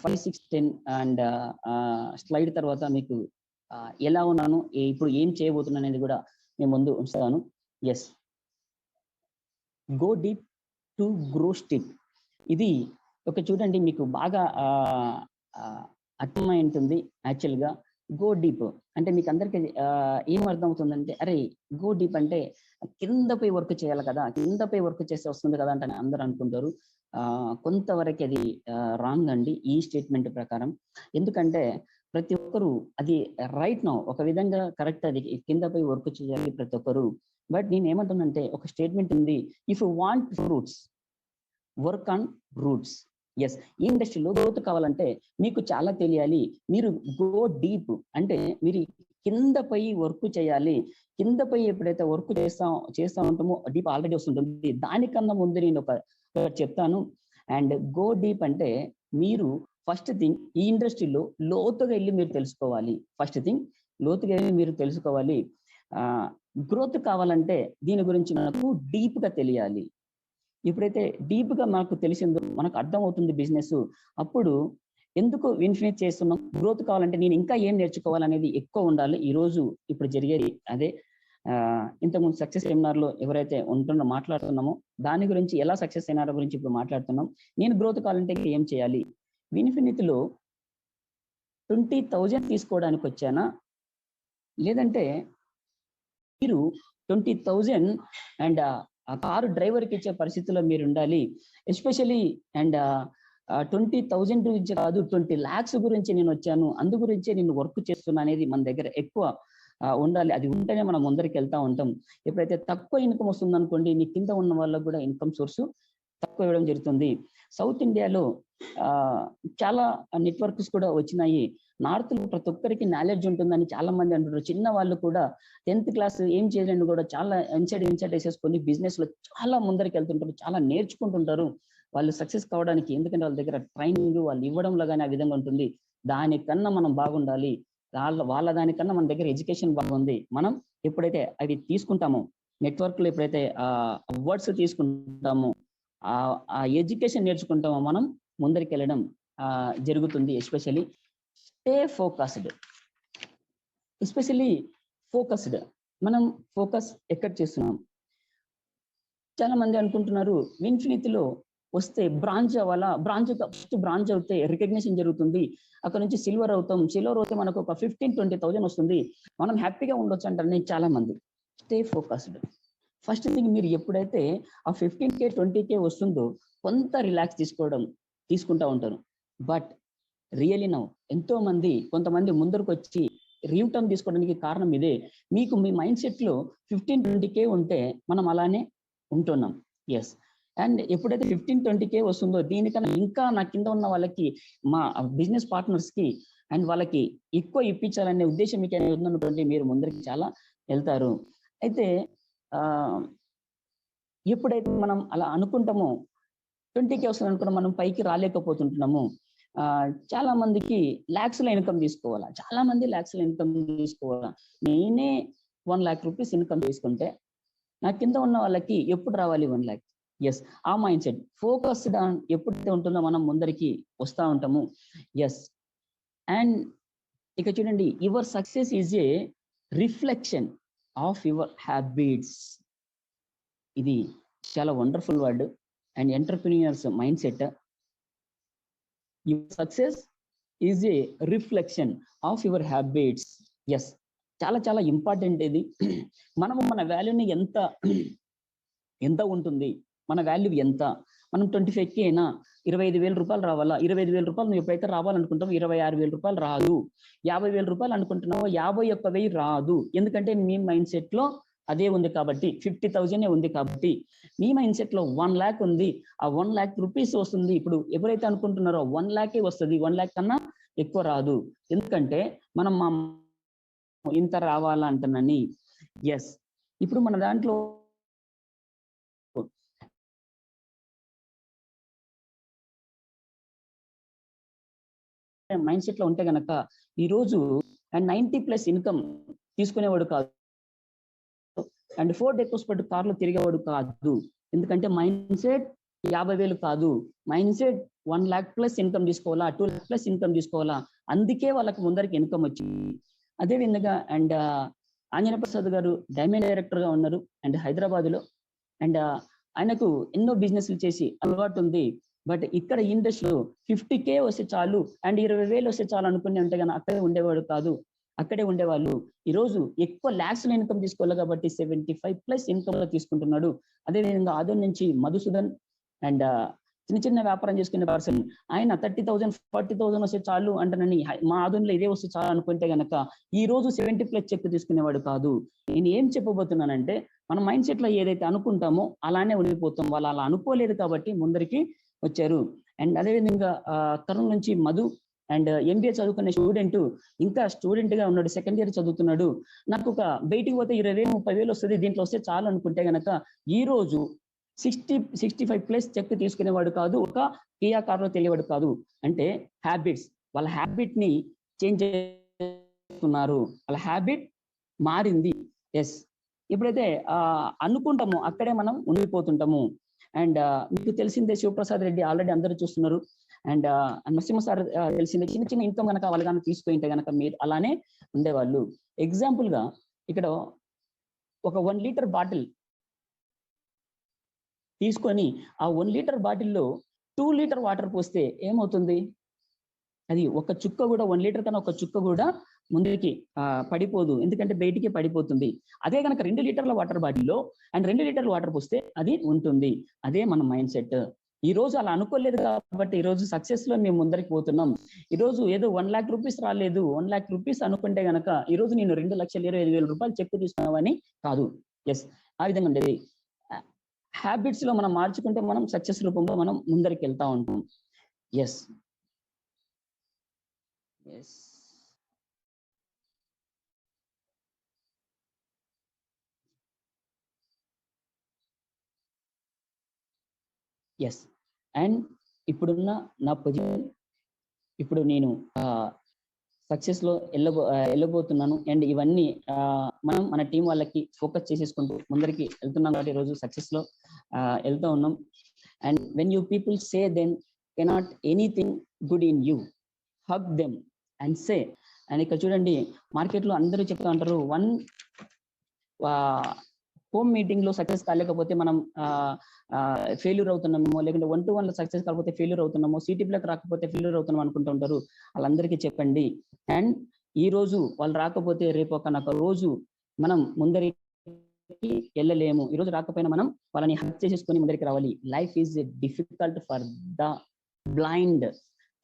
5, 6, 10 అండ్ స్లైడ్ తర్వాత మీకు ఎలా ఉన్నాను, ఇప్పుడు ఏం చేయబోతున్నాను అనేది కూడా నేను ముందు ఉంచుతాను. Yes, go deep to grow steep. ఇది ఒక చూడండి, మీకు బాగా అర్థమై ఉంటుంది. యాక్చువల్గా గో డీప్ అంటే మీకు అందరికి ఏం అర్థం అవుతుందంటే, అరే గో డీప్ అంటే కిందపై వర్క్ చేయాలి కదా, కిందపై వర్క్ చేస్తే వస్తుంది కదా అంటే అందరూ అనుకుంటారు. కొంతవరకు అది రాంగ్ అండి ఈ స్టేట్మెంట్ ప్రకారం. ఎందుకంటే ప్రతి ఒక్కరు అది రైట్ నో ఒక విధంగా కరెక్ట్, అది కిందపై వర్క్ చేయాలి ప్రతి ఒక్కరు. బట్ నేను ఏమంటున్నానంటే, ఒక స్టేట్మెంట్ ఉంది, if you want fruits work on roots. Yes, ఈ ఇండస్ట్రీలో గ్రోత్ కావాలంటే మీకు చాలా తెలియాలి. మీరు గో డీప్ అంటే మీరు కిందపై వర్క్ చేయాలి. కిందపై ఎప్పుడైతే వర్క్ చేస్తా ఉంటామో డీప్ ఆల్రెడీ వస్తుంటుంది. దానికన్నా ముందు నేను ఒక చెప్తాను. అండ్ గో డీప్ అంటే మీరు ఫస్ట్ థింగ్ ఈ ఇండస్ట్రీలో లోతుగా వెళ్ళి మీరు తెలుసుకోవాలి. గ్రోత్ కావాలంటే దీని గురించి మనకు డీప్ గా తెలియాలి. ఎప్పుడైతే డీప్ గా మనకు తెలిసిందో, మనకు అర్థం అవుతుంది బిజినెస్, అప్పుడు ఎందుకు ఇన్ఫినిట్ చేస్తున్నాం. గ్రోత్ కావాలంటే నేను ఇంకా ఏం నేర్చుకోవాలనేది ఎక్కువ ఉండాలి. ఈ రోజు ఇప్పుడు జరిగేది అదే. ఇంతకుముందు సక్సెస్ సెమినార్లో ఎవరైతే మాట్లాడుతున్నామో దాని గురించి, ఎలా సక్సెస్ అయినారో గురించి ఇప్పుడు మాట్లాడుతున్నాం. నేను గ్రోత్ కావాలంటే ఏం చేయాలి? విన్ఫినిటీలో 20,000 తీసుకోవడానికి వచ్చానా, లేదంటే మీరు 20,000 అండ్ ఆ కారు డ్రైవర్కి ఇచ్చే పరిస్థితిలో మీరు ఉండాలి. ఎస్పెషలీ అండ్ 20,000 గురించి కాదు, 20 lakhs గురించి నేను వచ్చాను, అందు గురించే నేను వర్క్ చేస్తున్నా అనేది మన దగ్గర ఎక్కువ ఉండాలి. అది ఉంటేనే మనం ముందరికి వెళ్తా ఉంటాం. ఎప్పుడైతే తక్కువ ఇన్కమ్ వస్తుంది అనుకోండి, నీ కింద ఉన్న వాళ్ళకు కూడా ఇన్కమ్ సోర్స్ తక్కువ ఇవ్వడం జరుగుతుంది. సౌత్ ఇండియాలో చాలా నెట్వర్క్స్ కూడా వచ్చినాయి. నార్త్ లో ప్రతి ఒక్కరికి నాలెడ్జ్ ఉంటుందని చాలా మంది అంటున్నారు. చిన్న వాళ్ళు కూడా 10th క్లాస్ ఏం చేయలేని కూడా చాలా ఇన్సైడ్ వేసేసుకొని బిజినెస్ లో చాలా ముందరికి వెళ్తుంటారు, చాలా నేర్చుకుంటుంటారు. వాళ్ళు సక్సెస్ కావడానికి, ఎందుకంటే వాళ్ళ దగ్గర ట్రైనింగ్ వాళ్ళు ఇవ్వడంలో కానీ ఆ విధంగా ఉంటుంది. దానికన్నా మనం బాగుండాలి. వాళ్ళ దానికన్నా మన దగ్గర ఎడ్యుకేషన్ బాగుంది. మనం ఎప్పుడైతే అవి తీసుకుంటామో, నెట్వర్క్ లో ఎప్పుడైతే వర్డ్స్ తీసుకుంటామో, ఆ ఎడ్యుకేషన్ నేర్చుకుంటామో, మనం ముందరికి వెళ్ళడం జరుగుతుంది. Especially stay focused. Especially focused. మనం ఫోకస్ ఎక్కడ చేస్తున్నాం? చాలా మంది అనుకుంటున్నారు విన్ఫినిటీలో వస్తే బ్రాంచ్ అవ్వాలా, ఫస్ట్ బ్రాంచ్ అవుతే రికగ్నిషన్ జరుగుతుంది, అక్కడ నుంచి సిల్వర్ అవుతాం, సిల్వర్ అవుతే మనకు ఒక 15-20,000 వస్తుంది, మనం హ్యాపీగా ఉండొచ్చు అంటారు నేను చాలా మంది. Stay focused. ఫస్ట్ థింగ్, మీరు ఎప్పుడైతే ఆ 15K 20K వస్తుందో కొంత రిలాక్స్ తీసుకుంటా ఉంటారు. బట్ రియలీ నౌ కొంతమంది ముందరకు వచ్చి రీటర్న్ తీసుకోవడానికి కారణం ఇదే. మీకు మీ మైండ్ సెట్ లో 15-20K ఉంటే మనం అలానే ఉంటున్నాం. ఎస్. అండ్ ఎప్పుడైతే 15-20K వస్తుందో, దీనికన్నా ఇంకా నా కింద ఉన్న వాళ్ళకి, మా బిజినెస్ పార్ట్నర్స్ కి అండ్ వాళ్ళకి ఎక్కువ ఇప్పించాలనే ఉద్దేశం మీకు ఉందనుకోండి, మీరు ముందరికి చాలా వెళ్తారు. అయితే ఎప్పుడైతే మనం అలా అనుకుంటామో 20K వస్తుంది అనుకున్నాం, మనం పైకి రాలేకపోతుంటున్నాము. చాలా మందికి lakhs లో ఇన్కమ్ తీసుకోవాలా, చాలా మంది lakhs లో ఇన్కమ్ తీసుకోవాలా. నేనే 1 lakh రూపీస్ ఇన్కమ్ తీసుకుంటే నా కింద ఉన్న వాళ్ళకి ఎప్పుడు రావాలి 1 lakh? ఎస్, ఆ మైండ్ సెట్ ఫోకస్డ్ ఆన్ ఎప్పుడైతే ఉంటుందో మనం ముందరికి వస్తూ ఉంటాము. ఎస్. అండ్ ఇక చూడండి, your success is a reflection of your habits. ఇది చాలా wonderful word and entrepreneurs mindset. Your success is a reflection of your habits. Yes, చాలా చాలా ఇంపార్టెంట్ ఇది. మనము మన వాల్యూని ఎంత ఉంటుంది, మన వాల్యూ ఎంత? మనం 25K అయినా 25,000 రూపాయలు రావాలా? 25,000 రూపాయలు నువ్వు ఎప్పుడైతే రావాలనుకుంటావు 26,000 రూపాయలు రాదు. 50,000 రూపాయలు అనుకుంటున్నావు 51,000 రాదు. ఎందుకంటే మీ మైండ్ సెట్ లో అదే ఉంది కాబట్టి, 50,000 ఉంది కాబట్టి. మీ మైండ్ సెట్ లో 1 lakh ఉంది, ఆ 1 lakh రూపీస్ వస్తుంది. ఇప్పుడు ఎవరైతే అనుకుంటున్నారో 1 lakh వస్తుంది, 1 lakh కన్నా ఎక్కువ రాదు. ఎందుకంటే మనం ఇంత రావాలా అంటున్నాని. ఎస్. ఇప్పుడు మన దాంట్లో మైండ్ సెట్ లో ఉంటే గనక ఈరోజు 90+ ఇన్కమ్ తీసుకునేవాడు కాదు, అండ్ 4 డెకోస్ పట్టు కార్లో తిరిగేవాడు కాదు. ఎందుకంటే మైండ్ సెట్ 50,000 కాదు, మైండ్ సెట్ 1 lakh+ ఇన్కమ్ తీసుకోవాలా, 2 lakh+ ఇన్కమ్ తీసుకోవాలా. అందుకే వాళ్ళకి ముందరికి ఇన్కమ్ వచ్చింది. అదే విధంగా అండ్ ఆంజనేయ ప్రసాద్ గారు డైమండ్ డైరెక్టర్ గా ఉన్నారు అండ్ హైదరాబాద్ లో. అండ్ ఆయనకు ఎన్నో బిజినెస్లు చేసి అలవాటు ఉంది. బట్ ఇక్కడ ఇండస్ట్రీలో 50K వస్తే చాలు అండ్ 20,000 వస్తే చాలు అనుకుని ఉంటే కానీ అక్కడే ఉండేవాడు కాదు, అక్కడే ఉండేవాళ్ళు. ఈరోజు ఎక్కువ lakhs లో ఇన్కమ్ తీసుకోవాలి కాబట్టి 75+ ఇన్కమ్ తీసుకుంటున్నాడు. అదేవిధంగా ఆదోన్ నుంచి మధుసూదన్ అండ్ చిన్న వ్యాపారం చేసుకునే పర్సన్, ఆయన 30,000 40,000 వస్తే చాలు అంటానని మా ఆదోన్లో ఇదే వస్తే చాలు అనుకుంటే గనక ఈ రోజు 70+ చెక్ తీసుకునేవాడు కాదు. నేను ఏం చెప్పబోతున్నానంటే, మన మైండ్ సెట్ లో ఏదైతే అనుకుంటామో అలానే ఉండిపోతాం. వాళ్ళు అలా అనుకోలేదు కాబట్టి ముందరికి వచ్చారు. అండ్ అదేవిధంగా కర్నూలు నుంచి మధు అండ్ MBA చదువుకునే స్టూడెంట్, ఇంకా స్టూడెంట్ గా ఉన్నాడు, సెకండ్ ఇయర్ చదువుతున్నాడు. నాకు ఒక బయటికి పోతే 20,000 30,000 వస్తుంది, దీంట్లో వస్తే చాలు అనుకుంటే గనక ఈ రోజు 60-65+ చెక్ తీసుకునేవాడు కాదు, ఒక కియా కార్లో తెలియవాడు కాదు. అంటే హ్యాబిట్స్, వాళ్ళ హ్యాబిట్ ని చేంజ్ చేస్తున్నారు, వాళ్ళ హ్యాబిట్ మారింది. ఎస్. ఎప్పుడైతే అనుకుంటామో అక్కడే మనం ఉండిపోతుంటాము. అండ్ మీకు తెలిసిందే శివప్రసాద్ రెడ్డి ఆల్రెడీ అందరూ చూస్తున్నారు. అండ్ నరసింహ సార్ తెలిసిందే, చిన్న ఇన్కమ్ కనుక వాళ్ళు కనుక తీసుకుంటే కనుక మీరు అలానే ఉండేవాళ్ళు. ఎగ్జాంపుల్ గా ఇక్కడ ఒక 1 లీటర్ బాటిల్ తీసుకొని ఆ 1 లీటర్ బాటిల్లో 2 లీటర్ వాటర్ పోస్తే ఏమవుతుంది? అది ఒక చుక్క కూడా 1 లీటర్ కన్నా ఒక చుక్క కూడా ముందుకి పడిపోదు, ఎందుకంటే బయటికి పడిపోతుంది. అదే కనుక 2 లీటర్ల వాటర్ బాటిల్లో అండ్ 2 లీటర్ల వాటర్ పోస్తే అది ఉంటుంది. అదే మన మైండ్ సెట్. ఈ రోజు అలా అనుకోలేదు కాబట్టి ఈ రోజు సక్సెస్ లో మేము ముందరికి పోతున్నాం. ఈ రోజు ఏదో 1 లక్ష రూపీస్ రాలేదు, 1 లక్ష రూపీస్ అనుకుంటే గనక ఈ రోజు నేను 2,25,000 రూపాయలు చెక్ తీసుకున్నావని కాదు. ఎస్, ఆ విధంగా ఉండేది. హ్యాబిట్స్ లో మనం మార్చుకుంటే మనం సక్సెస్ రూపంలో మనం ముందరికి వెళ్తా ఉంటాం. ఎస్ ఎస్ ఎస్ అండ్ ఇప్పుడున్న నా పొజిషన్, ఇప్పుడు నేను సక్సెస్ లో వెళ్ళబోతున్నాను. అండ్ ఇవన్నీ మనం మన టీం వాళ్ళకి ఫోకస్ చేసేసుకుంటూ ముందరికి వెళ్తున్నాం కాబట్టి ఈరోజు సక్సెస్ లో వెళ్తూ ఉన్నాం. And when you people say then cannot anything good in you, hug them and say. And ఇక్కడ చూడండి, మార్కెట్ లో అందరూ చెప్తా ఉంటారు, హోమ్ మీటింగ్ లో సక్సెస్ కాలేకపోతే మనం ఫెయిల్యూర్ అవుతున్నామో, లేకుంటే 1-to-1 లో సక్సెస్ కాకపోతే ఫెయిల్యూర్ అవుతున్నామో, సిటీలకు రాకపోతే ఫెయిల్యూర్ అవుతున్నాం అనుకుంటూ ఉంటారు. వాళ్ళందరికీ చెప్పండి, అండ్ ఈ రోజు వాళ్ళు రాకపోతే రేపు ఒక రోజు మనం ముందరికి వెళ్ళలేము. ఈ రోజు రాకపోయినా మనం వాళ్ళని హెల్ప్ చేసేసుకొని ముందరికి రావాలి. Life is difficult for the blind.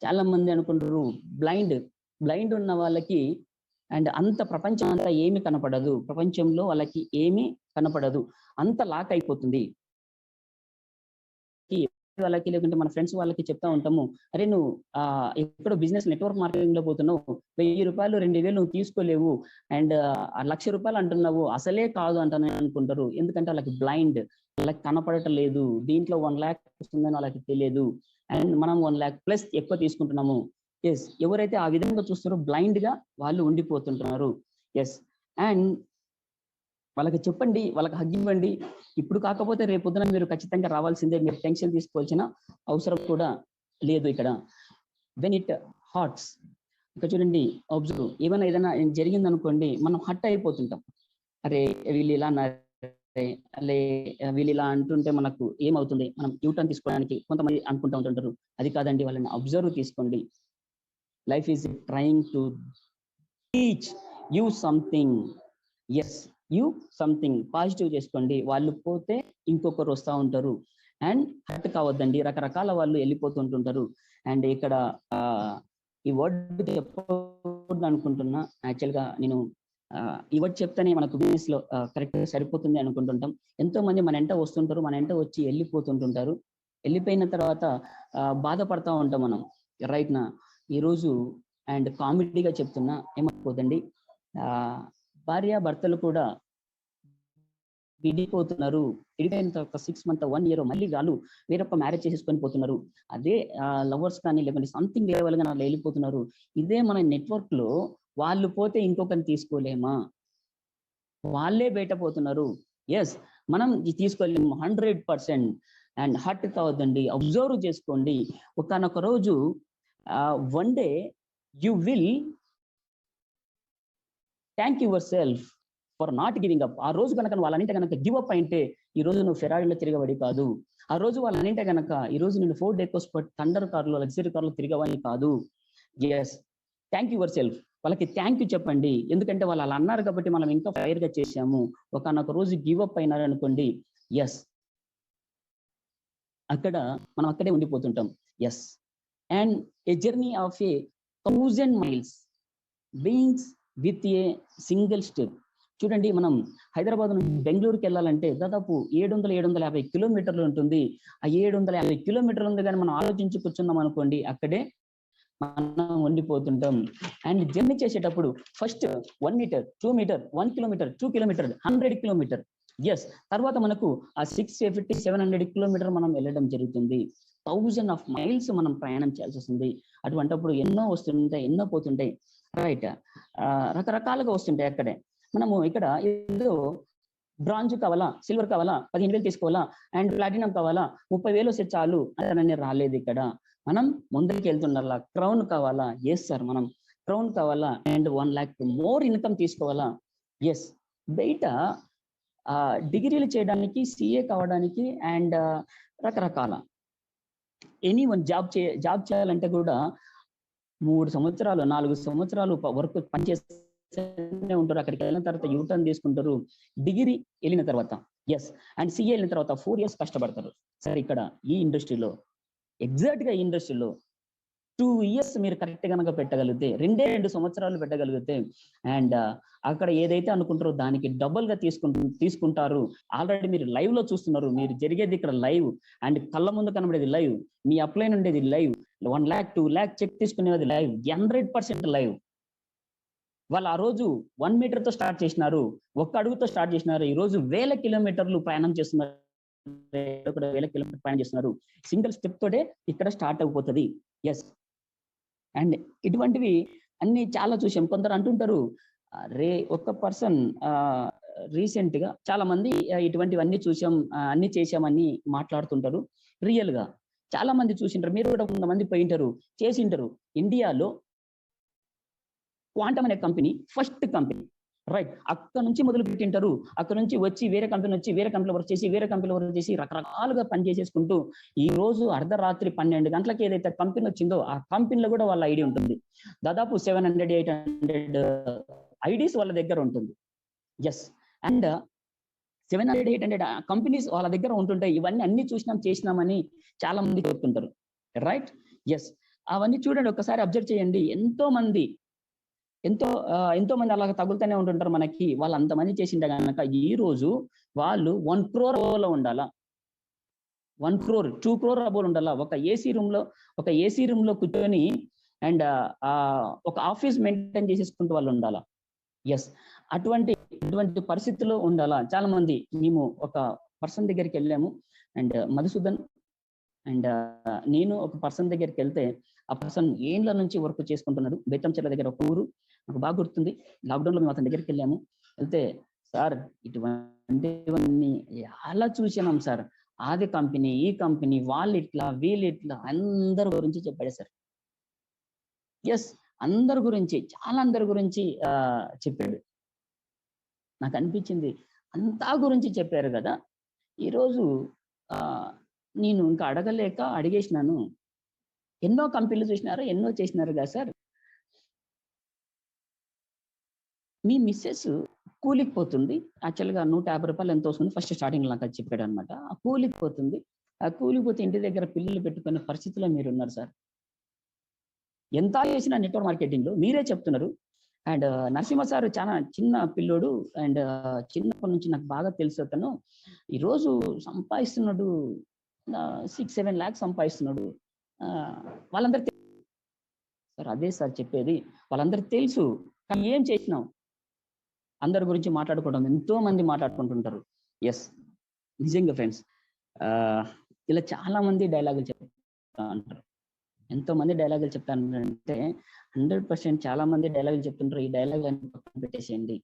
చాలా మంది అనుకుంటారు బ్లైండ్ ఉన్న వాళ్ళకి అండ్ అంత ప్రపంచం అంతా ఏమి కనపడదు, ప్రపంచంలో వాళ్ళకి ఏమీ కనపడదు, అంత లాక్ అయిపోతుంది. వాళ్ళకి లేకుంటే మన ఫ్రెండ్స్ వాళ్ళకి చెప్తా ఉంటాము, అరే నువ్వు ఎక్కడో బిజినెస్ నెట్వర్క్ మార్కెటింగ్ లో పోతున్నావు, 1000 రూపాయలు 2000 నువ్వు తీసుకోలేవు, అండ్ 1,00,000 రూపాయలు అంటున్నావు, అసలే కాదు అంటాను అనుకుంటారు. ఎందుకంటే వాళ్ళకి బ్లైండ్, వాళ్ళకి కనపడటం లేదు. దీంట్లో 1 లక్ష వస్తుందని వాళ్ళకి తెలియదు, అండ్ మనం 1 లక్ష ప్లస్ ఎక్కువ తీసుకుంటున్నాము. ఎస్, ఎవరైతే ఆ విధంగా చూస్తారో బ్లైండ్ గా వాళ్ళు ఉండిపోతుంటున్నారు. ఎస్, అండ్ వాళ్ళకి చెప్పండి, వాళ్ళకి హగ్ ఇవ్వండి. ఇప్పుడు కాకపోతే రేపు పొద్దున మీరు ఖచ్చితంగా రావాల్సిందే, మీరు టెన్షన్ తీసుకోవాల్సిన అవసరం కూడా లేదు ఇక్కడ. వెన్ ఇట్ హార్ట్స్, ఇక్కడ చూడండి, అబ్జర్వ్, ఏదైనా జరిగింది అనుకోండి, మనం హట్ అయిపోతుంటాం. అరే వీళ్ళు ఇలా వీళ్ళు ఇలా అంటుంటే మనకు ఏమవుతుంది, మనం యూటర్న్ తీసుకోవడానికి కొంతమంది అనుకుంటూ ఉంటుంటారు. అది కాదండి, వాళ్ళని అబ్జర్వ్ తీసుకోండి. Life is trying to teach you something. Yes, you something positive చేసుకోండి. వాళ్ళు పోతే ఇంకొకరు వస్తూ ఉంటారు. అండ్ హర్ట్ కావద్దండి, రకరకాల వాళ్ళు వెళ్ళిపోతుంటుంటారు. అండ్ ఇక్కడ ఈ వర్డ్ చెప్పకూడదు అనుకుంటున్నా. యాక్చువల్గా నేను ఈ వర్డ్ చెప్తేనే మనకు బిజినెస్ లో కరెక్ట్ సరిపోతుంది అనుకుంటుంటాం. ఎంతో మంది మన ఎంట వస్తుంటారు, మన ఎంట వచ్చి వెళ్ళిపోతుంటుంటారు. వెళ్ళిపోయిన తర్వాత బాధపడతా ఉంటాం మనం. రైట్ నా ఈరోజు అండ్ కామెడీగా చెప్తున్నా, ఏమనుకోదండి, భార్య భర్తలు కూడా విడిపోతున్నారు. విడిపోయిన తర్వాత 6 months 1 year మళ్ళీ వాళ్ళు వేరొక మ్యారేజ్ చేసేసుకొని పోతున్నారు. అదే లవర్స్ కానీ లేకపోతే సంథింగ్ లెవెల్ గా వెళ్ళిపోతున్నారు. ఇదే మన నెట్వర్క్ లో వాళ్ళు పోతే ఇంకొకరిని తీసుకోలేమా, వాళ్ళే బయట పోతున్నారు. ఎస్, మనం తీసుకోలేము 100%. అండ్ హర్ట్ కావద్దండి, అబ్జర్వ్ చేసుకోండి. ఒకనొక రోజు one day you will thank your self for not giving up. ఆ రోజు కనుక వాళ్ళనింటే కనుక గివ్ అప్ అయితే ఈ రోజు నువ్వు ఫెరారీలో తిరగబడి కాదు. ఆ రోజు వాళ్ళనింటే కనుక ఈ రోజు నేను Ford EcoSport థండర్ కార్లో, లగ్జరీ కార్లో తిరగవని కాదు. Yes, thank yourself. వాళ్ళకి థ్యాంక్ యూ చెప్పండి. ఎందుకంటే వాళ్ళు అలా అన్నారు కాబట్టి మనం ఇంకా ఫైర్ గా చేసాము. ఒకనొక రోజు గివ్ అప్ అయినారు అనుకోండి, ఎస్, అక్కడ మనం అక్కడే ఉండిపోతుంటాం. Yes, and a journey of a 1000 miles beings with a single step. చూడండి, మనం హైదరాబాద్ నుంచి బెంగళూరుకి వెళ్ళాలంటే దాదాపు 750 కిలోమీటర్లు ఉంటుంది. ఆ 750 కిలోమీటర్లు ఉంది కానీ మనం ఆలోచించి కూర్చున్నాం అనుకోండి, అక్కడే మనం ఉండిపోతుంటాం. అండ్ జర్నీ చేసేటప్పుడు first 1 meter 2 meter 1 kilometer 2 kilometer 100 kilometer. Yes, తర్వాత మనకు ఆ 650 700 kilometer మనం వెళ్ళడం జరుగుతుంది. 1000 miles మనం ప్రయాణం చేయాల్సి వస్తుంది. అటువంటిప్పుడు ఎన్నో వస్తుంటాయి, ఎన్నో పోతుంటాయి. రైట్, రకరకాలుగా వస్తుంటాయి. అక్కడే మనము ఇక్కడ ఏదో బ్రాంజ్ కావాలా, సిల్వర్ కావాలా, 15,000 తీసుకోవాలా, అండ్ ప్లాటినం కావాలా, 30,000 వస్తే చాలు అని రాలేదు. ఇక్కడ మనం ముందుకు వెళ్తుండాలా. క్రౌన్ కావాలా, ఎస్ సార్, మనం క్రౌన్ కావాలా, అండ్ 1 lakh మోర్ ఇన్కమ్ తీసుకోవాలా. ఎస్, బయట డిగ్రీలు చేయడానికి, సిఏ కావడానికి అండ్ రకరకాల ఎనీ వన్ జాబ్ చేయాలంటే కూడా 3 సంవత్సరాలు 4 సంవత్సరాలు వరకు పనిచేస్తూనే ఉంటారు. అక్కడికి వెళ్ళిన తర్వాత యూటర్న్ తీసుకుంటారు. డిగ్రీ వెళ్ళిన తర్వాత అండ్ సిఏ వెళ్ళిన తర్వాత 4 years కష్టపడతారు. సార్ ఇక్కడ ఈ ఇండస్ట్రీలో ఎగ్జాక్ట్ గా ఈ ఇండస్ట్రీలో 2 years మీరు కరెక్ట్ కనుక పెట్టగలిగితే 2 సంవత్సరాలు పెట్టగలిగితే అండ్ అక్కడ ఏదైతే అనుకుంటారో దానికి డబుల్ గా తీసుకుంటారు. ఆల్రెడీ మీరు లైవ్ లో చూస్తున్నారు. మీరు జరిగేది ఇక్కడ లైవ్ అండ్ కళ్ళ ముందు కనబడేది లైవ్, మీ అప్లైన్ ఉండేది లైవ్, 1 lakh 2 lakh చెక్ తీసుకునేది లైవ్, 100% లైవ్. వాళ్ళు ఆ రోజు 1 meter తో స్టార్ట్ చేసినారు, 1 అడుగుతో స్టార్ట్ చేసినారు. ఈ రోజు 1000 kilometers ప్రయాణం చేస్తున్నారు, 1000 kilometers ప్రయాణం చేస్తున్నారు. సింగిల్ స్టెప్ తోటే ఇక్కడ స్టార్ట్ అయిపోతుంది. అండ్ ఇటువంటివి అన్ని చాలా చూసాం. కొందరు అంటుంటారు ఒక పర్సన్ రీసెంట్ గా చాలా మంది ఇటువంటివన్నీ చూసాం, అన్ని చేసామని మాట్లాడుతుంటారు. రియల్ గా చాలా మంది చూసింటారు, మీరు కూడా కొంతమంది పోయింటారు, చేసింటారు. ఇండియాలో క్వాంటమ్ అనే కంపెనీ ఫస్ట్ కంపెనీ, రైట్? అక్కడ నుంచి మొదలు పెట్టింటారు. అక్కడ నుంచి వచ్చి వేరే కంపెనీ వచ్చి వేరే కంపెనీలో వర్క్ చేసి వేరే కంపెనీలో వర్క్ చేసి రకరకాలుగా పని చేసేసుకుంటూ ఈ రోజు అర్ధరాత్రి 12 గంటలకి ఏదైతే కంపెనీ వచ్చిందో ఆ కంపెనీలో కూడా వాళ్ళ ఐడి ఉంటుంది. దాదాపు 700-800 ఐడీస్ వాళ్ళ దగ్గర ఉంటుంది. అండ్ 700-800 కంపెనీస్ వాళ్ళ దగ్గర ఉంటుంటాయి. ఇవన్నీ అన్ని చేసినామని చాలా మంది చెప్తుంటారు, రైట్? అవన్నీ చూడండి, ఒకసారి అబ్జర్వ్ చేయండి. ఎంతో మంది అలాగ తగులుతూనే ఉంటుంటారు మనకి. వాళ్ళు అంతమంది చేసిండే కనుక ఈ రోజు వాళ్ళు 1 crore లో ఉండాలా, 1 crore 2 crore అబోలు ఉండాలా. ఒక ఏసీ రూమ్ లో కూర్చొని అండ్ ఒక ఆఫీస్ మెయింటైన్ చేసేసుకుంటూ వాళ్ళు ఉండాలా. అటువంటి పరిస్థితుల్లో ఉండాలా. చాలా మంది మేము ఒక పర్సన్ దగ్గరికి వెళ్ళాము అండ్ మధుసూదన్ అండ్ నేను ఒక పర్సన్ దగ్గరికి వెళ్తే ఆ పర్సన్ ఏండ్ల నుంచి వర్క్ చేసుకుంటున్నాడు. బేతంచెర్ల దగ్గర ఒక ఊరు, నాకు బాగా గుర్తుంది. లాక్డౌన్ లో మేము అతని దగ్గరికి వెళ్ళాము. వెళ్తే సార్ ఇటువంటివన్నీ అలా చూసినాం సార్, ఆది కంపెనీ ఈ కంపెనీ వాళ్ళు ఇట్లా వీళ్ళు ఇట్లా అందరి గురించి చెప్పాడు సార్. అందరి గురించి అందరి గురించి చెప్పాడు. నాకు అనిపించింది అంతా గురించి చెప్పారు కదా. ఈరోజు నేను ఇంకా అడగలేక అడిగేసినాను. ఎన్నో కంపెనీలు చూసినారు, ఎన్నో చేసినారు కదా సార్. మీ మిస్సెస్ కూలికి పోతుంది, యాక్చువల్గా 150 రూపాయలు ఎంతో వస్తుంది, ఫస్ట్ స్టార్టింగ్ నాకు అది చెప్పాడు అనమాట. ఆ కూలికి పోతుంది, ఆ కూలికి పోతే ఇంటి దగ్గర పిల్లలు పెట్టుకునే పరిస్థితిలో మీరు ఉన్నారు సార్. ఎంత చేసినా నెట్వర్క్ మార్కెటింగ్ లో మీరే చెప్తున్నారు. అండ్ నరసింహ సార్ చాలా చిన్న పిల్లోడు అండ్ చిన్నప్పటి నుంచి నాకు బాగా తెలుసు. అతను ఈరోజు సంపాదిస్తున్నాడు, 6-7 lakhs సంపాదిస్తున్నాడు. వాళ్ళందరూ సార్ అదే సార్ చెప్పేది, వాళ్ళందరికీ తెలుసు. కానీ ఏం చేసినాం? అందరి గురించి మాట్లాడుకోవడం, ఎంతో మంది మాట్లాడుకుంటుంటారు. నిజంగా ఫ్రెండ్స్, ఇలా చాలా మంది డైలాగులు చెప్తా అంటారు. ఎంతో మంది డైలాగులు చెప్తానంటే 100% చాలా మంది డైలాగులు చెప్తుంటారు. ఈ డైలాగులన్నీ పక్కన పెట్టేసేయండి.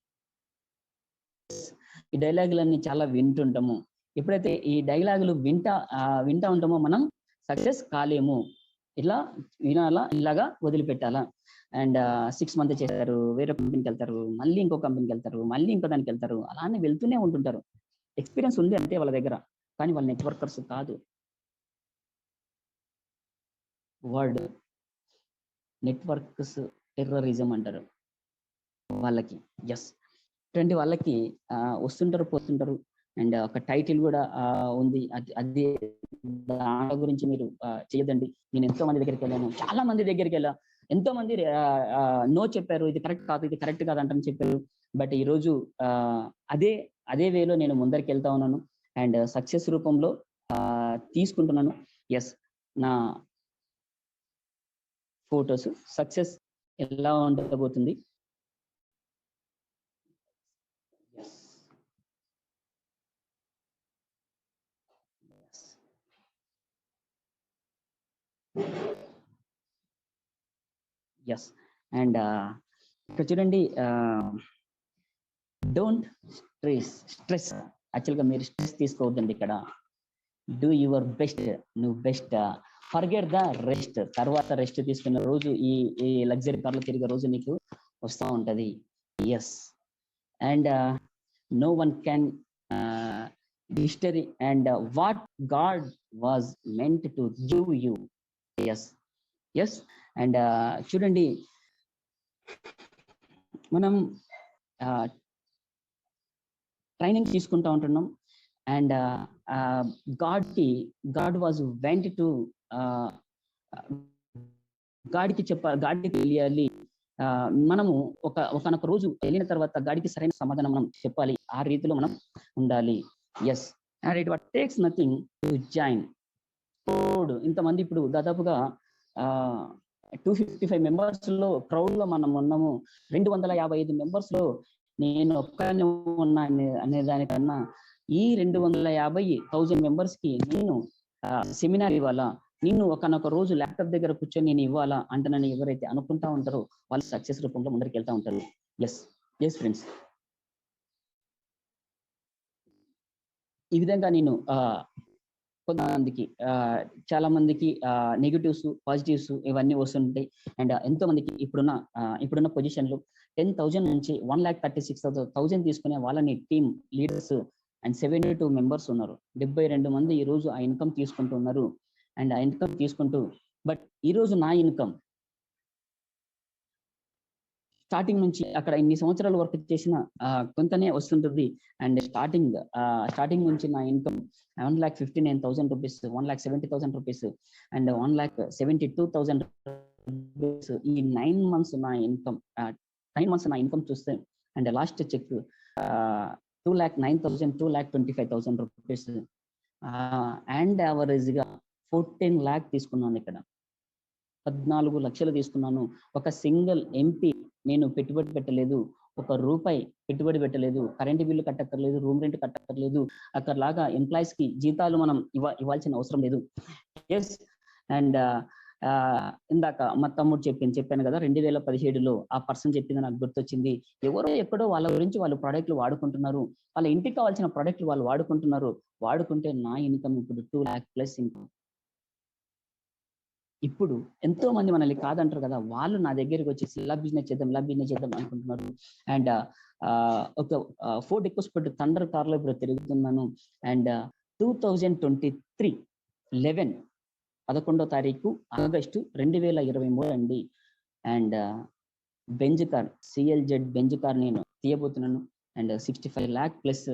ఈ డైలాగులన్నీ చాలా వింటుంటాము. ఎప్పుడైతే ఈ డైలాగులు వింటా ఉంటామో మనం సక్సెస్ కాలేము. ఇట్లా వినాలా, ఇలాగా వదిలిపెట్టాలా. అండ్ 6 months చేస్తారు, వేరే కంపెనీకి వెళ్తారు, మళ్ళీ ఇంకో కంపెనీకి వెళ్తారు, మళ్ళీ ఇంకో దానికి వెళ్తారు. అలానే వెళ్తూనే ఉంటుంటారు. ఎక్స్పీరియన్స్ ఉంది అంటే వాళ్ళ దగ్గర, కానీ వాళ్ళ నెట్వర్కర్స్ కాదు. వర్డ్ నెట్వర్క్స్ టెర్రరిజం అంటారు వాళ్ళకి. ఇటువంటి వాళ్ళకి వస్తుంటారు పోతుంటారు. అండ్ ఒక టైటిల్ కూడా ఉంది, అది దాని గురించి మీరు చేయదండి. నేను ఎంతో మంది దగ్గరికి వెళ్ళాను, చాలా మంది దగ్గరికి వెళ్ళా, ఎంతో మంది నో చెప్పారు, ఇది కరెక్ట్ కాదు, ఇది కరెక్ట్ కాదు అంటని చెప్పారు. బట్ ఈరోజు అదే వేలో నేను ముందరికి వెళ్తా ఉన్నాను అండ్ సక్సెస్ రూపంలో తీసుకుంటున్నాను. నా ఫోటోస్ సక్సెస్ ఎలా ఉండబోతుంది. అండ్ ఇక్కడ చూడండి, డోంట్ స్ట్రెస్. యాక్చువల్గా మీరు స్ట్రెస్ తీసుకోవద్దండి. ఇక్కడ డూ యువర్ బెస్ట్, నువ్వు బెస్ట్, ఫర్గెట్ ద రెస్ట్. తర్వాత రెస్ట్ తీసుకున్న రోజు ఈ లగ్జరీ కార్లో తిరిగే రోజు నీకు వస్తూ ఉంటది. And no one can history and what God was meant to give you. Yes. And చూడండి, మనం ట్రైనింగ్ తీసుకుంటా ఉంటున్నాం. And God was went to గాడికి తెలియాలి. మనము ఒకనొక రోజు వెళ్ళిన తర్వాత గాడికి సరైన సమాధానం మనం చెప్పాలి. ఆ రీతిలో మనం ఉండాలి. Yes. And it what takes nothing to join. ఇంతమంది ఇప్పుడు దాదాపుగా 255 మెంబర్స్ లో క్రౌడ్ లో మనం ఉన్నాము. 255 మెంబర్స్ లో నేను ఒక్కనే ఉన్నా అనే దానికన్నా ఈ 250,000 మెంబర్స్ కి నేను సెమినార్ ఇవ్వాలా, నిన్ను ఒకనొక రోజు ల్యాప్టాప్ దగ్గర కూర్చొని నేను ఇవ్వాలా అంటనని ఎవరైతే అనుకుంటా ఉంటారో వాళ్ళు సక్సెస్ రూపంలో ముందరికి వెళ్తా ఉంటారు. Yes friends. ఈ విధంగా నేను కొంతమందికి చాలా మందికి నెగిటివ్స్ పాజిటివ్స్ ఇవన్నీ వస్తుంటాయి. అండ్ ఎంతో మందికి ఇప్పుడున్న పొజిషన్ లో 10,000 నుంచి 1,36,000 తీసుకునే వాళ్ళని టీమ్ లీడర్స్ అండ్ 72 మెంబర్స్ ఉన్నారు. 72 మంది ఈ రోజు ఆ ఇన్కమ్ తీసుకుంటున్నారు. అండ్ ఆ ఇన్కమ్ తీసుకుంటూ బట్ ఈ రోజు నా ఇన్కమ్ స్టార్టింగ్ నుంచి అక్కడ ఇన్ని సంవత్సరాలు వర్క్ చేసిన కొంతనే వస్తుంటుంది. అండ్ స్టార్టింగ్ నుంచి నా income 1,59,000 rupees, 1,70,000 rupees and 1,72,000 rupees ఈ 9 మంత్స్ నా ఇన్కమ్ చూస్తే. And last check 2,09,000, 2,25,000 rupees. And average గా 14 lakh తీసుకున్నాను. ఇక్కడ 14 లక్షలు తీసుకున్నాను. ఒక సింగిల్ ఎంపీ నేను పెట్టుబడి పెట్టలేదు, 1 రూపాయి పెట్టుబడి పెట్టలేదు. కరెంటు బిల్లు కట్టక్కర్లేదు, రూమ్ రెంట్ కట్టక్కర్లేదు. అక్కడ లాగా ఎంప్లాయీస్ కి జీతాలు మనం ఇవ్వాల్సిన అవసరం లేదు. ఎస్. అండ్ ఇందాక మా తమ్ముడు చెప్పాను కదా, 2017లో ఆ పర్సన్ చెప్పింది నాకు గుర్తొచ్చింది. ఎవరో ఎక్కడో వాళ్ళ గురించి వాళ్ళు ప్రోడక్ట్లు వాడుకుంటున్నారు, వాళ్ళ ఇంటికి కావాల్సిన ప్రోడక్ట్లు వాళ్ళు వాడుకుంటే నా ఇన్కమ్ ఇప్పుడు 2 lakh ప్లస్ ఇన్కమ్. ఇప్పుడు ఎంతో మంది మనల్ని కాదంటారు కదా, వాళ్ళు నా దగ్గరికి వచ్చేసి ఇలా బిజినెస్ చేద్దాం అనుకుంటున్నారు. అండ్ ఒక ఫోర్డ్ ఎకోస్పోర్ట్ థండర్ కార్ లో ఇప్పుడు తిరుగుతున్నాను. అండ్ 2023 11వ తారీఖు ఆగస్టు 2023 అండి. And Benz car, CLZ Benz car నేను తీయబోతున్నాను. అండ్ 65 lakh ప్లస్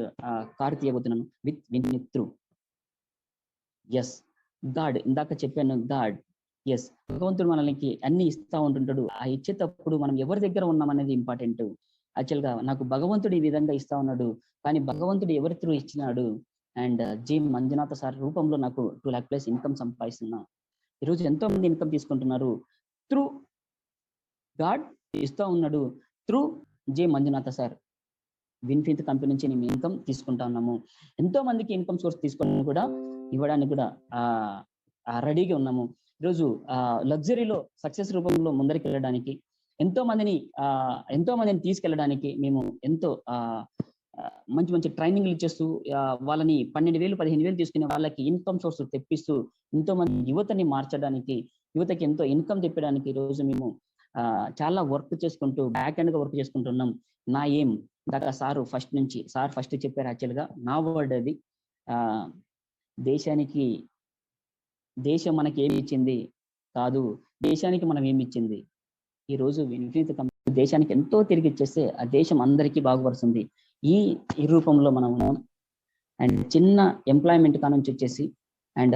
కార్ తీయబోతున్నాను with win through. Yes. God, ఇందాక చెప్పాను గాడ్. ఎస్. భగవంతుడు మనకి అన్ని ఇస్తా ఉంటుంటాడు. ఆ ఇచ్చేటప్పుడు మనం ఎవరి దగ్గర ఉన్నాం అనేది ఇంపార్టెంట్. యాక్చువల్ గా నాకు భగవంతుడు ఈ విధంగా ఇస్తా ఉన్నాడు, కానీ భగవంతుడు ఎవరి త్రూ ఇచ్చినాడు? అండ్ జి మంజునాథ సార్ రూపంలో నాకు 2 lakh ప్లస్ ఇన్కమ్ సంపాదిస్తున్నా. ఈరోజు ఎంతో మంది ఇన్కమ్ తీసుకుంటున్నారు. త్రూ గాడ్ ఇస్తా ఉన్నాడు, through G Manjunatha sir Winfinith company నుంచి మేము ఇన్కమ్ తీసుకుంటా ఉన్నాము. ఎంతో మందికి ఇన్కమ్ సోర్స్ తీసుకొని కూడా ఇవ్వడానికి కూడా రెడీగా ఉన్నాము. ఈరోజు లగ్జరీలో సక్సెస్ రూపంలో ముందరికి వెళ్ళడానికి ఎంతో మందిని తీసుకెళ్ళడానికి మేము ఎంతో మంచి ట్రైనింగ్లు ఇచ్చేస్తూ వాళ్ళని 12,000 15,000 తీసుకునే వాళ్ళకి ఇన్కమ్ సోర్స్ తెప్పిస్తూ ఎంతో మంది యువతని మార్చడానికి, యువతకి ఎంతో ఇన్కమ్ తెప్పడానికి ఈరోజు మేము చాలా వర్క్ చేసుకుంటూ బ్యాక్ ఎండ్ గా వర్క్ చేసుకుంటున్నాం. నా ఏం దాకా సార్ ఫస్ట్ చెప్పారు. యాక్చువల్ గా నా వర్డ్ అది, దేశం మనకి ఏమి ఇచ్చింది కాదు, దేశానికి మనం ఏమి ఇచ్చింది. ఈ రోజు విన్ఫినిత్ కంపెనీ దేశానికి ఎంతో తిరిగి ఇచ్చేస్తే ఆ దేశం అందరికీ బాగుపడుతుంది. ఈ రూపంలో మనం అండ్ చిన్న ఎంప్లాయ్మెంట్ కానుంచి వచ్చేసి అండ్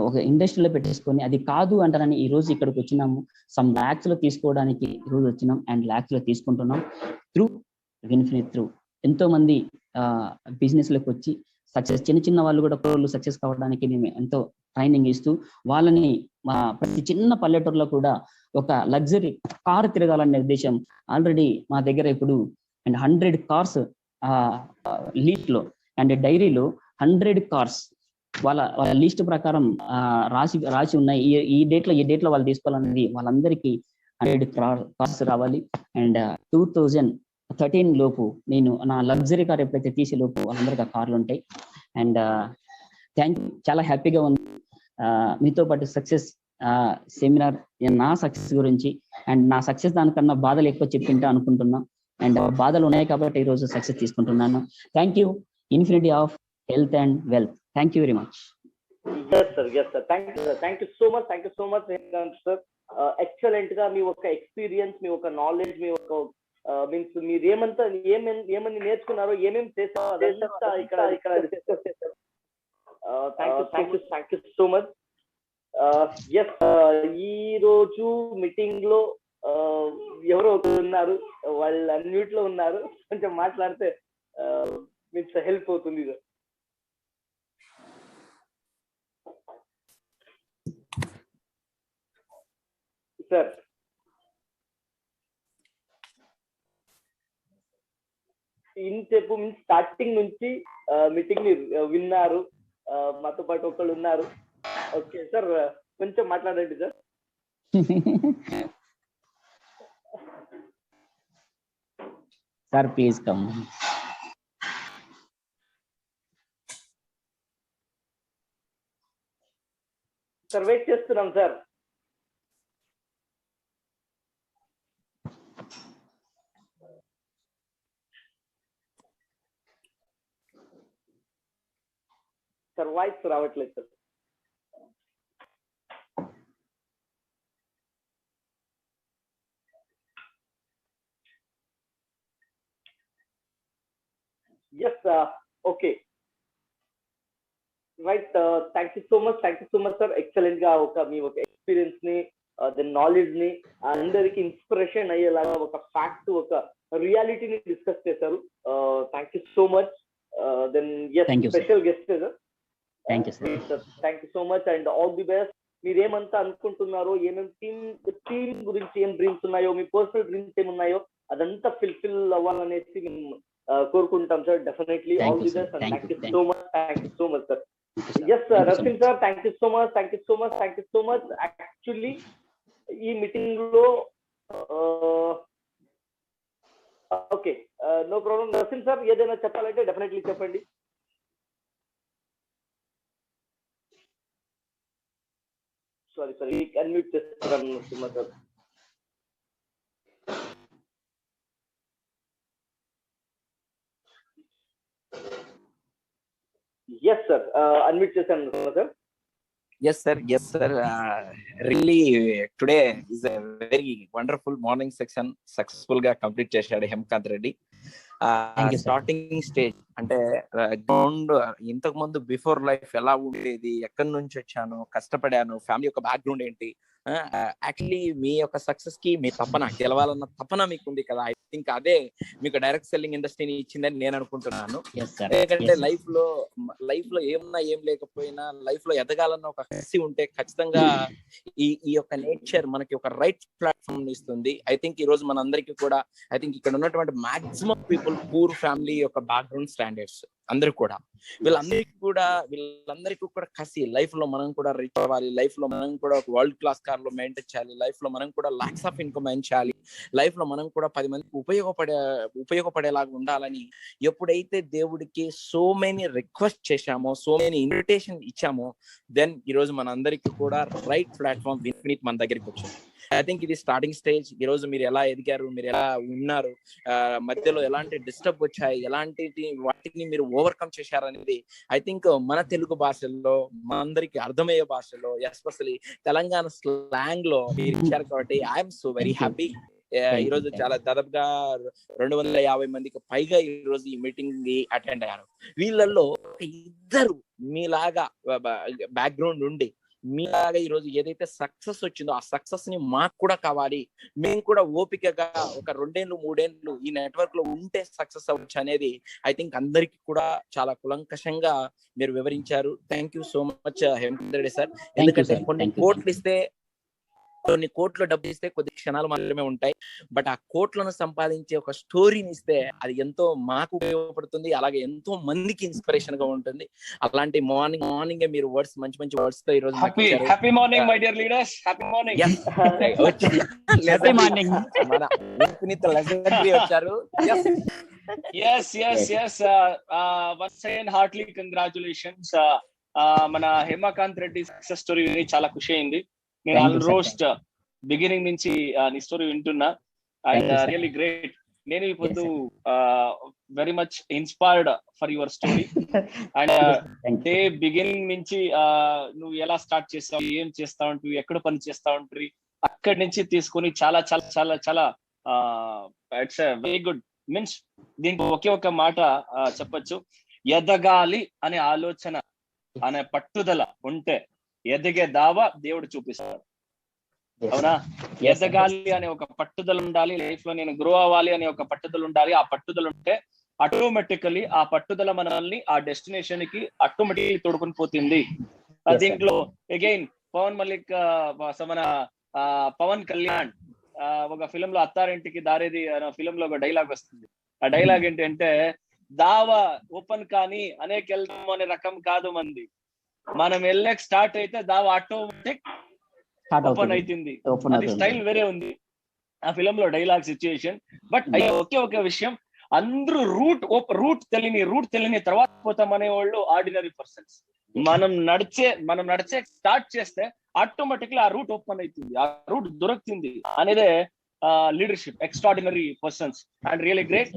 ఒక ఇండస్ట్రీలో పెట్టేసుకొని అది కాదు అంటారని ఈ రోజు ఇక్కడికి వచ్చినాము. సమ్ ల్యాక్స్ లో తీసుకోవడానికి ఈ రోజు వచ్చినాం అండ్ ల్యాక్స్ లో తీసుకుంటున్నాం త్రూ విన్ఫినిత్ త్రూ. ఎంతో మంది బిజినెస్ లోకి వచ్చి సక్సెస్, చిన్న వాళ్ళు కూడా సక్సెస్ కావడానికి మేము ఎంతో ట్రైనింగ్ ఇస్తూ వాళ్ళని ప్రతి చిన్న పల్లెటూరులో కూడా ఒక లగ్జరీ కార్ తిరగాలనే ఉద్దేశం. ఆల్రెడీ మా దగ్గర ఇప్పుడు అండ్ 100 కార్స్ లీస్ట్ లో అండ్ డైరీలో 100 కార్స్ వాళ్ళ లిస్ట్ ప్రకారం రాసి ఉన్నాయి. ఈ డేట్ లో వాళ్ళు తీసుకోవాలనేది వాళ్ళందరికీ 100 కార్స్ రావాలి. అండ్ 2013 లోపు నేను నా లగ్జరీ కార్ ఎప్పుడైతే తీసే లోపు వాళ్ళందరికీ ఆ కార్లు ఉంటాయి. అండ్ థ్యాంక్ యూ, చాలా హ్యాపీగా ఉంది మీతో పాటు సక్సెస్ సెమినార్ నా సక్సెస్ గురించి అండ్ నా సక్సెస్ దానికన్నా బాధలు ఎక్కువ చెప్పింటా అనుకుంటున్నా. అండ్ బాధలు ఉన్నాయి కాబట్టి ఈ రోజు సక్సెస్ తీసుకుంటున్నాను. Thank you. infinity of health and wealth. Thank you very much. Yes sir, yes sir, thank you so much, Hemant sir. Excellent గా మీ ఒక ఎక్స్పీరియన్స్, మీ ఒక నాలెడ్జ్, మీ ఒక మీన్స్ మీరు ఏమని నేర్చుకున్నారో, ఏమేమి చేశారో అదంతా ఇక్కడ డిస్కస్ చేశారు. Thank you so much. Yes, ఈ రోజు మీటింగ్ లో ఎవరో ఉన్నారు, వాళ్ళు అన్మ్యూట్ లో ఉన్నారు, కొంచెం మాట్లాడితే మీన్స్ హెల్ప్ అవుతుంది సార్. ఇంతసేపు స్టార్టింగ్ నుంచి మీటింగ్ ని విన్నారు, మాతో పాటు ఒకళ్ళు ఉన్నారు. ఓకే సార్, కొంచెం మాట్లాడండి సార్. Sir, please come. Sir wait చేస్తున్నాం సార్. సార్ వాయిస్ రావట్లేదు sir. Yes, okay right. Thank you so much sir. Excellent గా మీ ఒక ఎక్స్పీరియన్స్ ని, నాలెడ్జ్ ని అందరికి ఇన్స్పిరేషన్ అయ్యేలాగా ఒక ఫ్యాక్ట్, ఒక రియాలిటీని డిస్కస్ చేశారు. Thank you so much. Special guest sir. Thank you, sir. Thank you so much and all the best. మీరేమంతా అనుకుంటున్నారో, ఏమేమి టీమ్ గురించి ఏం డ్రీమ్స్ ఉన్నాయో, మీ పర్సనల్ డ్రీమ్స్ ఏమున్నాయో అదంతా ఫిల్ఫిల్ అవ్వాలనేసి మేము కోరుకుంటాం sir. Definitely all the best and thank you so much sir. Yes Rafeen sir, thank you so much. Actually ఈ మీటింగ్ లో okay, no problem. Rafeen sir ఏదైనా చెప్పాలంటే డెఫినెట్లీ చెప్పండి. సారీ అన్మ్యూట్ చేస్తున్నాను సార్. ఎస్ సార్, అన్మ్యూట్ చేశాను sir. Yes sir, really today is a very wonderful morning section, successful ga complete chesadu Hemant Reddy. Starting stage అంటే ground, ఇంతకు ముందు before life ఎలా ఉండేది, ఎక్కడి నుంచి వచ్చాను, కష్టపడాను, ఫ్యామిలీ యొక్క బ్యాక్గ్రౌండ్ ఏంటి, యాక్చువల్లీ మీ యొక్క సక్సెస్ కి మీ తపన, గెలవాలన్న తపన మీకు ఉంది కదా. ఐ థింక్ అదే మీకు డైరెక్ట్ సెల్లింగ్ ఇండస్ట్రీని ఇచ్చిందని నేను అనుకుంటున్నాను. ఎందుకంటే లైఫ్ లో ఏమున్నా ఏం లేకపోయినా లైఫ్ లో ఎదగాలన్న ఒక కసి ఉంటే ఖచ్చితంగా ఈ యొక్క నేచర్ మనకి ఒక రైట్ ప్లాట్ఫామ్ ఇస్తుంది. ఐ థింక్ ఈ రోజు మనందరికీ కూడా, ఐ థింక్ ఇక్కడ ఉన్నటువంటి మాక్సిమం పీపుల్ పూర్ ఫ్యామిలీ యొక్క బ్యాక్గ్రౌండ్ స్టాండర్డ్స్ అందరూ కూడా, వీళ్ళందరికీ కూడా కసి, లైఫ్ లో మనం కూడా రిచ్ అవ్వాలి, లైఫ్ లో మనం కూడా ఒక వరల్డ్ క్లాస్ కార్ లో మెయింటైన్ చేయాలి, లైఫ్ లో మనం కూడా లాక్స్ ఆఫ్ ఇన్కమ్ ఎర్న్ చేయాలి, లైఫ్ లో మనం కూడా 10 మందికి ఉపయోగపడేలాగా ఉండాలని ఎప్పుడైతే దేవుడికి సో మెనీ రిక్వెస్ట్ చేశామో, సో మెనీ ఇన్విటేషన్ ఇచ్చామో, దెన్ ఈ రోజు మన అందరికీ కూడా రైట్ ప్లాట్ఫామ్ ఇన్ఫినిట్ మన దగ్గరికి వచ్చింది. ఐ థింక్ ఇది స్టార్టింగ్ స్టేజ్. ఈ రోజు మీరు ఎలా ఎదిగారు, మీరు ఎలా ఉన్నారు, మధ్యలో ఎలాంటి డిస్టర్బ్ వచ్చాయి, ఎలాంటి వాటిని మీరు ఓవర్కమ్ చేశారనేది ఐ థింక్ మన తెలుగు భాషల్లో, మనందరికి అర్థమయ్యే భాషలో, ఎస్పెషల్లీ తెలంగాణ స్లాంగ్ లో మీరు ఇచ్చారు కాబట్టి ఐఎమ్ సో వెరీ హ్యాపీ. ఈ రోజు చాలా దాదాపుగా 250 మందికి పైగా ఈ రోజు ఈ మీటింగ్ ని అటెండ్ అయ్యారు. వీళ్ళల్లో ఇద్దరు మీలాగా బ్యాక్గ్రౌండ్ ఉండి, మీలాగా ఈ రోజు ఏదైతే సక్సెస్ వచ్చిందో ఆ సక్సెస్ ని మాకు కూడా కావాలి, మేము కూడా ఓపికగా ఒక 2 ఏళ్ళు 3 ఏళ్ళు ఈ నెట్వర్క్ లో ఉంటే సక్సెస్ అవ్వచ్చు అనేది ఐ థింక్ అందరికి కూడా చాలా కులంకషంగా మీరు వివరించారు. Thank you so much Hemanth Reddy sir. ఎందుకంటే కొన్ని కోట్ల డబ్బు ఇస్తే కొద్ది క్షణాలు మాత్రమే ఉంటాయి, బట్ ఆ కోట్లను సంపాదించే ఒక స్టోరీని ఇస్తే అది ఎంతో మాకు ఉపయోగపడుతుంది, అలాగే ఎంతో మందికి ఇన్స్పిరేషన్ గా ఉంటుంది. అలాంటి మార్నింగ్ మీరు వర్డ్స్, మంచి వర్డ్స్ తో ఈ రోజు happy morning my dear leaders, happy morning. మన వినీత్ లెజెండరీ వచ్చారు. yes once again heartily congratulations. మన హేమకాంత్ రెడ్డి సక్సెస్ స్టోరీ విని చాలా ఖుషి అయింది. నేను ఆల్మోస్ట్ బిగినింగ్ నుంచి నీ స్టోరీ వింటున్నా. And really great. నేను ఇప్పుడు very much inspired for your story. And day beginning నుంచి నువ్వు ఎలా స్టార్ట్ చేస్తావు, ఏం చేస్తా ఉంటావు, ఎక్కడ పని చేస్తా ఉంటారు, అక్కడి నుంచి తీసుకొని చాలా చాలా చాలా చాలా ఇట్స్ వెరీ గుడ్. మీన్స్ దీనికి ఒకే ఒక మాట చెప్పొచ్చు, ఎదగాలి అనే ఆలోచన అనే పట్టుదల ఉంటే ఎదిగే దావా దేవుడు చూపిస్తాడు. అవునా? ఎదగాలి అనే ఒక పట్టుదల ఉండాలి లైఫ్ లో, నేను గ్రో అవ్వాలి అనే ఒక పట్టుదల ఉండాలి. ఆ పట్టుదల ఉంటే ఆటోమేటికలీ ఆ పట్టుదల మనల్ని ఆ డెస్టినేషన్ కి ఆటోమేటిక్లీ తోడుకొని పోతుంది. దీంట్లో అగైన్ మన పవన్ కళ్యాణ్ ఒక ఫిలిం లో అత్తారింటికి దారేది ఫిలిం లో ఒక డైలాగ్ వస్తుంది. ఆ డైలాగ్ ఏంటంటే, దావా ఓపెన్ కానీ అనేక వెళ్తాం అనే రకం కాదు మంది, మనం వెళ్ళక స్టార్ట్ అయితే దావా ఆటోమేటిక్ ఓపెన్ అవుతుంది. అది స్టైల్ వేరే ఉంది ఆ ఫిలిం లో డైలాగ్ సిచ్యుయేషన్. బట్ ఒకే ఒక విషయం, అందరూ రూట్ తెలియని తర్వాత పోతాం అనేవాళ్ళు ఆర్డినరీ పర్సన్స్. మనం నడిచే స్టార్ట్ చేస్తే ఆటోమేటిక్లీ ఆ రూట్ ఓపెన్ అవుతుంది, ఆ రూట్ దొరుకుతుంది అనేదే leadership, extraordinary persons and really great.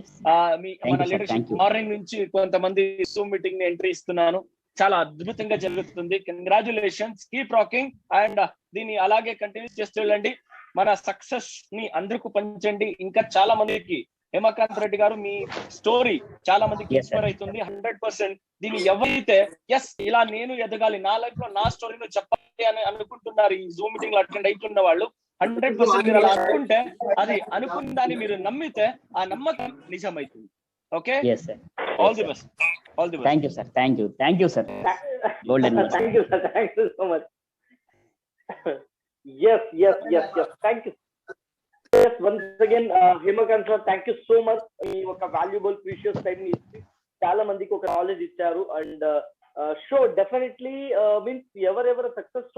మన లీడర్షిప్ మార్నింగ్ నుంచి కొంతమంది జూమ్ మీటింగ్ ని ఎంట్రీ ఇస్తున్నాను, చాలా అద్భుతంగా జరుగుతుంది. కంగ్రాచులేషన్స్, కీప్ రాకింగ్ అండ్ దీన్ని అలాగే కంటిన్యూ చేస్తూ వెళ్ళండి. మన సక్సెస్ ని అందరికీ పంచండి. ఇంకా చాలా మందికి హేమకాంత్ రెడ్డి గారు మీ స్టోరీ చాలా మందికి ఇన్స్పైర్ అవుతుంది. 100% దీన్ని ఎవరైతే ఎస్ ఇలా నేను ఎదగాలి, నా లైఫ్ లో నా స్టోరీని చెప్పాలి అని అనుకుంటున్నారు, ఈ జూమ్ మీటింగ్ లో అటెండ్ అవుతున్న వాళ్ళు 100% మీరు అలా అనుకుంటే, అది అనుకుందాన్ని మీరు నమ్మితే ఆ నమ్మకం నిజమైతుంది. Okay, all the best. All the best. Thank you, sir. Thank you, sir. Golden. Thank you, sir. Thank you so much. Yes. Thank you. Yes, once again, Hemakant sir, thank you so much. ఒక valuable, precious time ని ఇచ్చి చాలా మందికి ఒక knowledge ఇచ్చారు. And show definitely means ఎవరెవరు success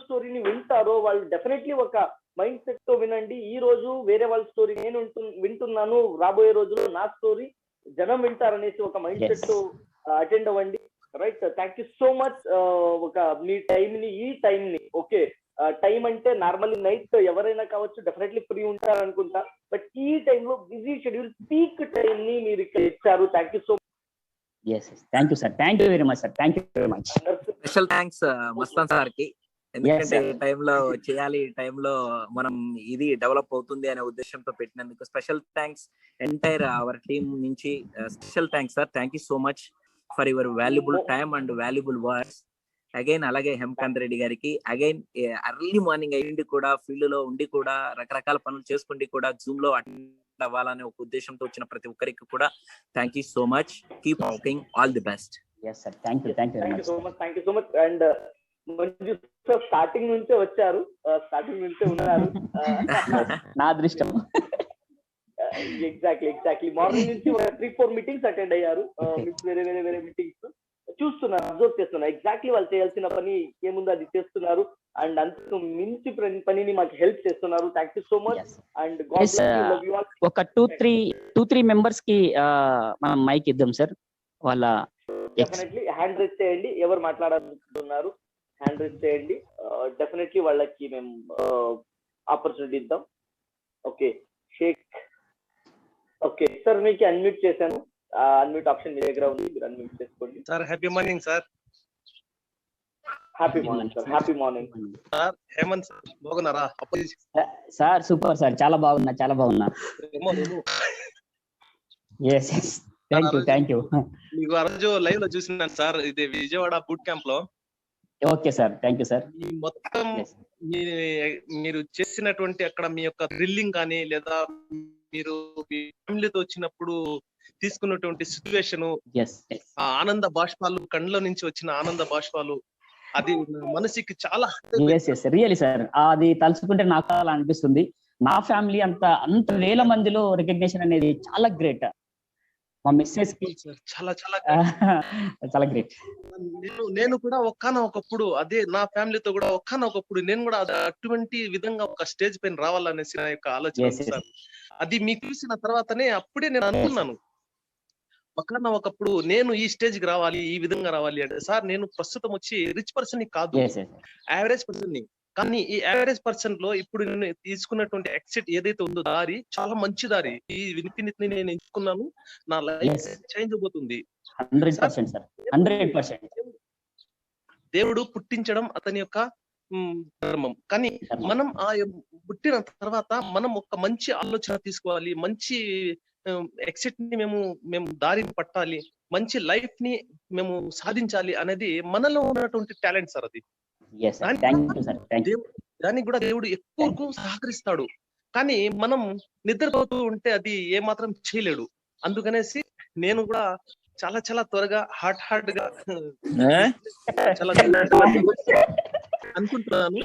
స్టోరీని వింటారో వాళ్ళు డెఫినెట్లీ ఒక మైండ్ సెట్ తో వినండి. ఈ రోజు వేరే వాళ్ళ స్టోరీ నేను వింటున్నాను, రాబోయే రోజుల్లో నా స్టోరీ జనం వింటారనేసి ఒక మైండ్ సెట్ తో అటెండ్ అవ్వండి. Right, thank you so much. ఒక మీ ఈ టైం ని ఓకే, టైం అంటే నార్మల్లీ నైట్ ఎవరైనా కావచ్చు, డెఫినెట్లీ ఫ్రీ ఉంటారు అనుకుంటా. బట్ ఈ టైంలో బిజీ షెడ్యూల్ పీక్ టైం ని మీరు ఇక్కడ ఇచ్చారు. Thank you so much. Thank you sir, thank you very much sir, thank you very much. Special thanks Mastan sir కి, ఎందుకంటే ఈ టైంలో చేయాలి, ఈ టైంలో మనం ఇది డెవలప్ అవుతుంది అనే ఉద్దేశంతో పెట్టినందుకు special thanks entire our team నుంచి. Special thanks sir, thank you so much for your valuable time and valuable words. Again అలాగే హేమకాంత్ రెడ్డి గారికి అగైన్ ఎర్లీ మార్నింగ్ అయ్యిండి కూడా ఫీల్డ్ లో ఉండి కూడా రకరకాల పనులు చేసుకుండి కూడా జూమ్ లో అటెండ్ అవ్వాలనే ఒక ఉద్దేశంతో వచ్చిన ప్రతి ఒక్కరికి కూడా thank you so much. Keep walking, all the best. Thank you so much. And Manju sir starting నుంచే వచ్చారు, స్టార్టింగ్ నుంచే ఉన్నారు. నా అదృష్టం. ఎగ్జాక్ట్లీ మార్నింగ్ నుంచి 3-4 మీటింగ్స్ అటెండ్ అయ్యారు. వేరే మీటింగ్స్ చూస్తున్నారు, అబ్జర్వ్ చేస్తున్నారు. ఎగ్జాక్ట్లీ వాళ్ళు చేయాల్సిన పని ఏముందో అది చేస్తున్నారు. అండ్ అంతకు మించి పనిని మాకు హెల్ప్ చేస్తున్నారు. Thank you so much. And ఒక 2-3 మెంబర్స్ కి మనం మైక్ ఇద్దాం సార్. వాళ్ళ డెఫినెట్లీ హ్యాండ్ రైజ్ చేయండి, ఎవరు మాట్లాడాలనుకుంటున్నారు హ్యాండ్ రైజ్ చేయండి. డెఫినెట్లీ వాళ్ళకి మేము ఆపర్చునిటీ ఇద్దాం. ఓకే షేక్, ఓకే సార్ మీకు అన్మ్యూట్ చేశాను, అన్మ్యూట్ ఆప్షన్ మీ దగ్గర ఉంది, మీరు అన్మ్యూట్ చేసుకోండి. Sir happy morning sir. Happy morning sir. Happy morning sir. Hemanth sir బాగున్నారా? సార్ సూపర్ సార్, చాలా బాగున్నా. Thank you. మీకు ఆ రోజు లైవ్ లో చూసినాను సార్, ఇది విజయవాడ బూట్ క్యాంప్ లో. Okay sir, thank you sir. మొత్తం మీరు చేసినటువంటి అక్కడ మీ యొక్క థ్రిల్లింగ్ కానీ, లేదా మీరు మీ ఫ్యామిలీతో వచ్చినప్పుడు తీసుకున్నటువంటి సిచ్యువేషన్, ఆ ఆనంద బాష్పాలు, కళ్ళ నుంచి వచ్చిన ఆనంద బాష్పాలు, అది మనసుకి చాలా రియలీ సార్, అది తలుచుకుంటే నాకు అలా అనిపిస్తుంది. నా ఫ్యామిలీ అంత వేల మందిలో రికగ్నిషన్ అనేది చాలా గ్రేట్. మా మిస్సెస్ కి చాలా గ్రేట్. నేను కూడా ఒక్కనొకప్పుడు అదే నా ఫ్యామిలీతో కూడా ఒక్కనొకప్పుడు నేను కూడా అటువంటి విధంగా ఒక స్టేజ్ పైన రావాలనేసి నా యొక్క ఆలోచన సార్. అది మీకు చూసిన తర్వాతనే అప్పుడే నేను అనుకున్నాను, ఒకప్పుడు నేను ఈ స్టేజ్ కి రావాలి, ఈ విధంగా రావాలి అంటే. సార్ నేను ప్రస్తుతం వచ్చి రిచ్ పర్సన్ ని కాదు, యావరేజ్ పర్సన్ ని. కానీ ఈ యావరేజ్ పర్సన్ లో ఇప్పుడు నేను తీసుకున్నటువంటి ఎక్సిట్ ఏదైతే ఉందో దారి చాలా మంచి దారి. ఈ ఇన్ఫినిట్ ని నేను ఎంచుకున్నాను, నా లైఫ్ చేంజ్ అవబోతుంది. 100% సార్, 100%. దేవుడు పుట్టించడం అతని యొక్క ధర్మం. కానీ మనం ఆ పుట్టిన తర్వాత మనం ఒక మంచి ఆలోచన తీసుకోవాలి, మంచి ఎక్సిట్ ని మేము దారిని పట్టాలి, మంచి లైఫ్ ని మేము సాధించాలి అనేది మనలో ఉన్నటువంటి టాలెంట్ సార్. అది దానికి కూడా దేవుడు ఎక్కువ సహకరిస్తాడు. కానీ మనం నిద్రపోతూ ఉంటే అది ఏమాత్రం చేయలేడు. అందుకనేసి నేను కూడా చాలా చాలా త్వరగా హార్డ్ గా చాలా అనుకుంటున్నాను.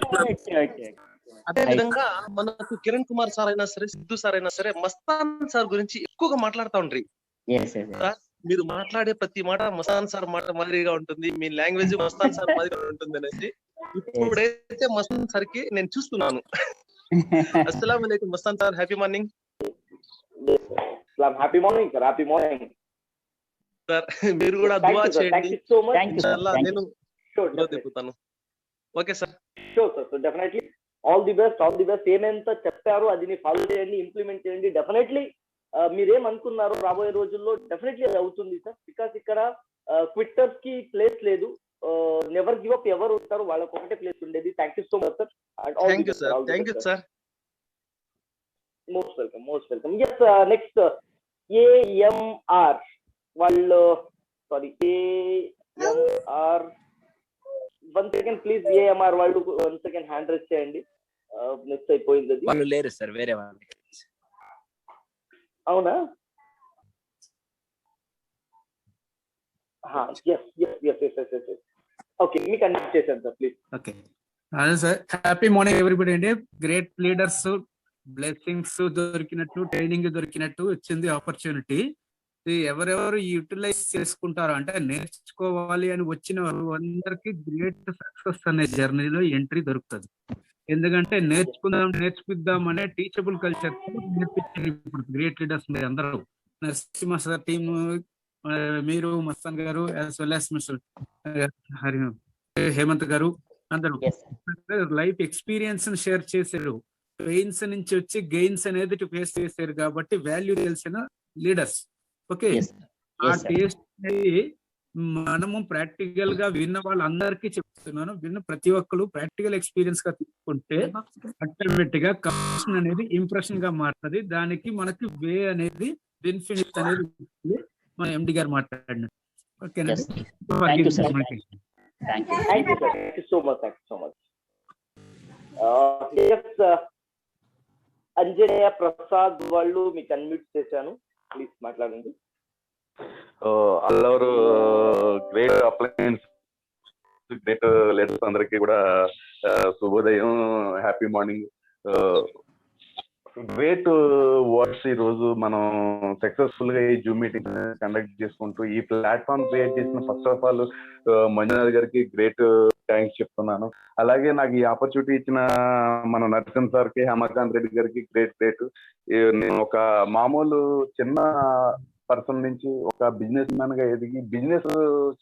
అదే విధంగా మనకు కిరణ్ కుమార్ సార్ అయినా సరే, సిద్ధు సార్ అయినా సరే, మస్తాన్ సార్ గురించి ఎక్కువగా మాట్లాడుతూ ఉండ్రి. మీరు మాట్లాడే ప్రతి మాట మస్తాన్ సార్ మాట మాదిరిగా ఉంటుంది, మీ లాంగ్వేజ్ మస్తాన్ సార్ మాదిరిగా ఉంటుంది అనేసి ఇప్పుడైతే మస్తాన్ సార్ కి నేను చూస్తున్నాను. అస్సలాం వాలేకుం Mastan sir, happy morning. Happy morning sir, happy morning sir. మీరు కూడా దుఆ చేయండి, ఇన్షాల్లాహ్ నేను చెప్తాను. Okay sir, sure sir. So definitely all the best. ఏమెంత చెప్పారో అది ఫాలో చేయండి, ఇంప్లిమెంట్ చేయండి. డెఫినెట్లీ మీరేమనుకున్నారో రాబోయే రోజుల్లో డెఫినెట్లీ అది అవుతుంది సార్. బికాస్ ఇక్కడ క్విట్టర్స్ కి ప్లేస్ లేదు, నెవర్ గివ్ అప్ ఎవరు ఉంటారు వాళ్ళకి ఒకటే ప్లేస్ ఉండేది. Thank you so much sir. Thank you sir. Most welcome. Yes, next AMR వాళ్ళు, sorry AMR, 1 second please. AMR వాళ్ళు 1 సెకండ్ హ్యాండ్ రైజ్ చేయండి. నెక్స్ట్ అయిపోయింది అది. వాళ్ళు లేరు సార్, వేరే వాళ్ళు. అవునా? ఓకే, మీకు అన్మ్యూట్ చేశాను సార్, ప్లీజ్. ఓకే, అదే సార్. హ్యాపీ మార్నింగ్ ఎవ్రీబడి అండి. గ్రేట్ లీడర్స్, బ్లెస్సింగ్స్ దొరికినట్టు, ట్రైనింగ్ దొరికినట్టు వచ్చింది ఆపర్చునిటీ. ఎవరెవరు యూటిలైజ్ చేసుకుంటారో, అంటే నేర్చుకోవాలి అని వచ్చిన అందరికి గ్రేట్ సక్సెస్ అనే జర్నీలో ఎంట్రీ దొరుకుతుంది. ఎందుకంటే నేర్చుకుందాం అనే టీచబుల్ కల్చర్ నేర్పించారు ఇప్పుడు గ్రేట్ లీడర్స్ అందరూ. నరసింహ సార్ టీమ్, మీరు, మస్తాన్ గారు, as well as mister Hemanth గారు, అందరూ లైఫ్ ఎక్స్పీరియన్స్ షేర్ చేశారు. పెయిన్స్ నుంచి వచ్చి గెయిన్స్ అనేది ఫేస్ చేశారు కాబట్టి వాల్యూ తెలిసిన లీడర్స్. ఓకే, ఆ టేస్ట్ అనేది మనము ప్రాక్టికల్ గా విన్న వాళ్ళందరికీ చెప్తున్నాను. విన్న ప్రతి ఒక్కరు ప్రాక్టికల్ ఎక్స్పీరియన్స్ గా తీసుకుంటే ఆటోమేటిక్ గా కమిషన్ అనేది ఇంప్రెషన్ గా మారుతుంది. దానికి మనకి వే అనేది బెనిఫిట్ అనేది మన ఎండి గారు మాట్లాడినట్టు. ఓకేనా? అంజనేయ ప్రసాద్ వాళ్ళు మీకు అన్మ్యూట్ చేశాను, ప్లీజ్ మాట్లాడండి. All great appliances, great leaders అందరికీ కూడా శుభోదయం, హ్యాపీ మార్నింగ్. Great words. ఈ రోజు మనం సక్సెస్ఫుల్ గా ఈ జూమ్ మీటింగ్ కండక్ట్ చేసుకుంటూ ఈ ప్లాట్ఫామ్ క్రియేట్ చేసిన ఫస్ట్ ఆఫ్ ఆల్ మంజునాథ్ గారికి గ్రేట్ థ్యాంక్స్ చెప్తున్నాను. అలాగే నాకు ఈ ఆపర్చునిటీ ఇచ్చిన మన నరసింహ సార్ కి, హేమకాంత్ రెడ్డి గారికి గ్రేట్. నేను ఒక మామూలు చిన్న పర్సన్ నుంచి ఒక బిజినెస్ మ్యాన్ గా ఎదిగి బిజినెస్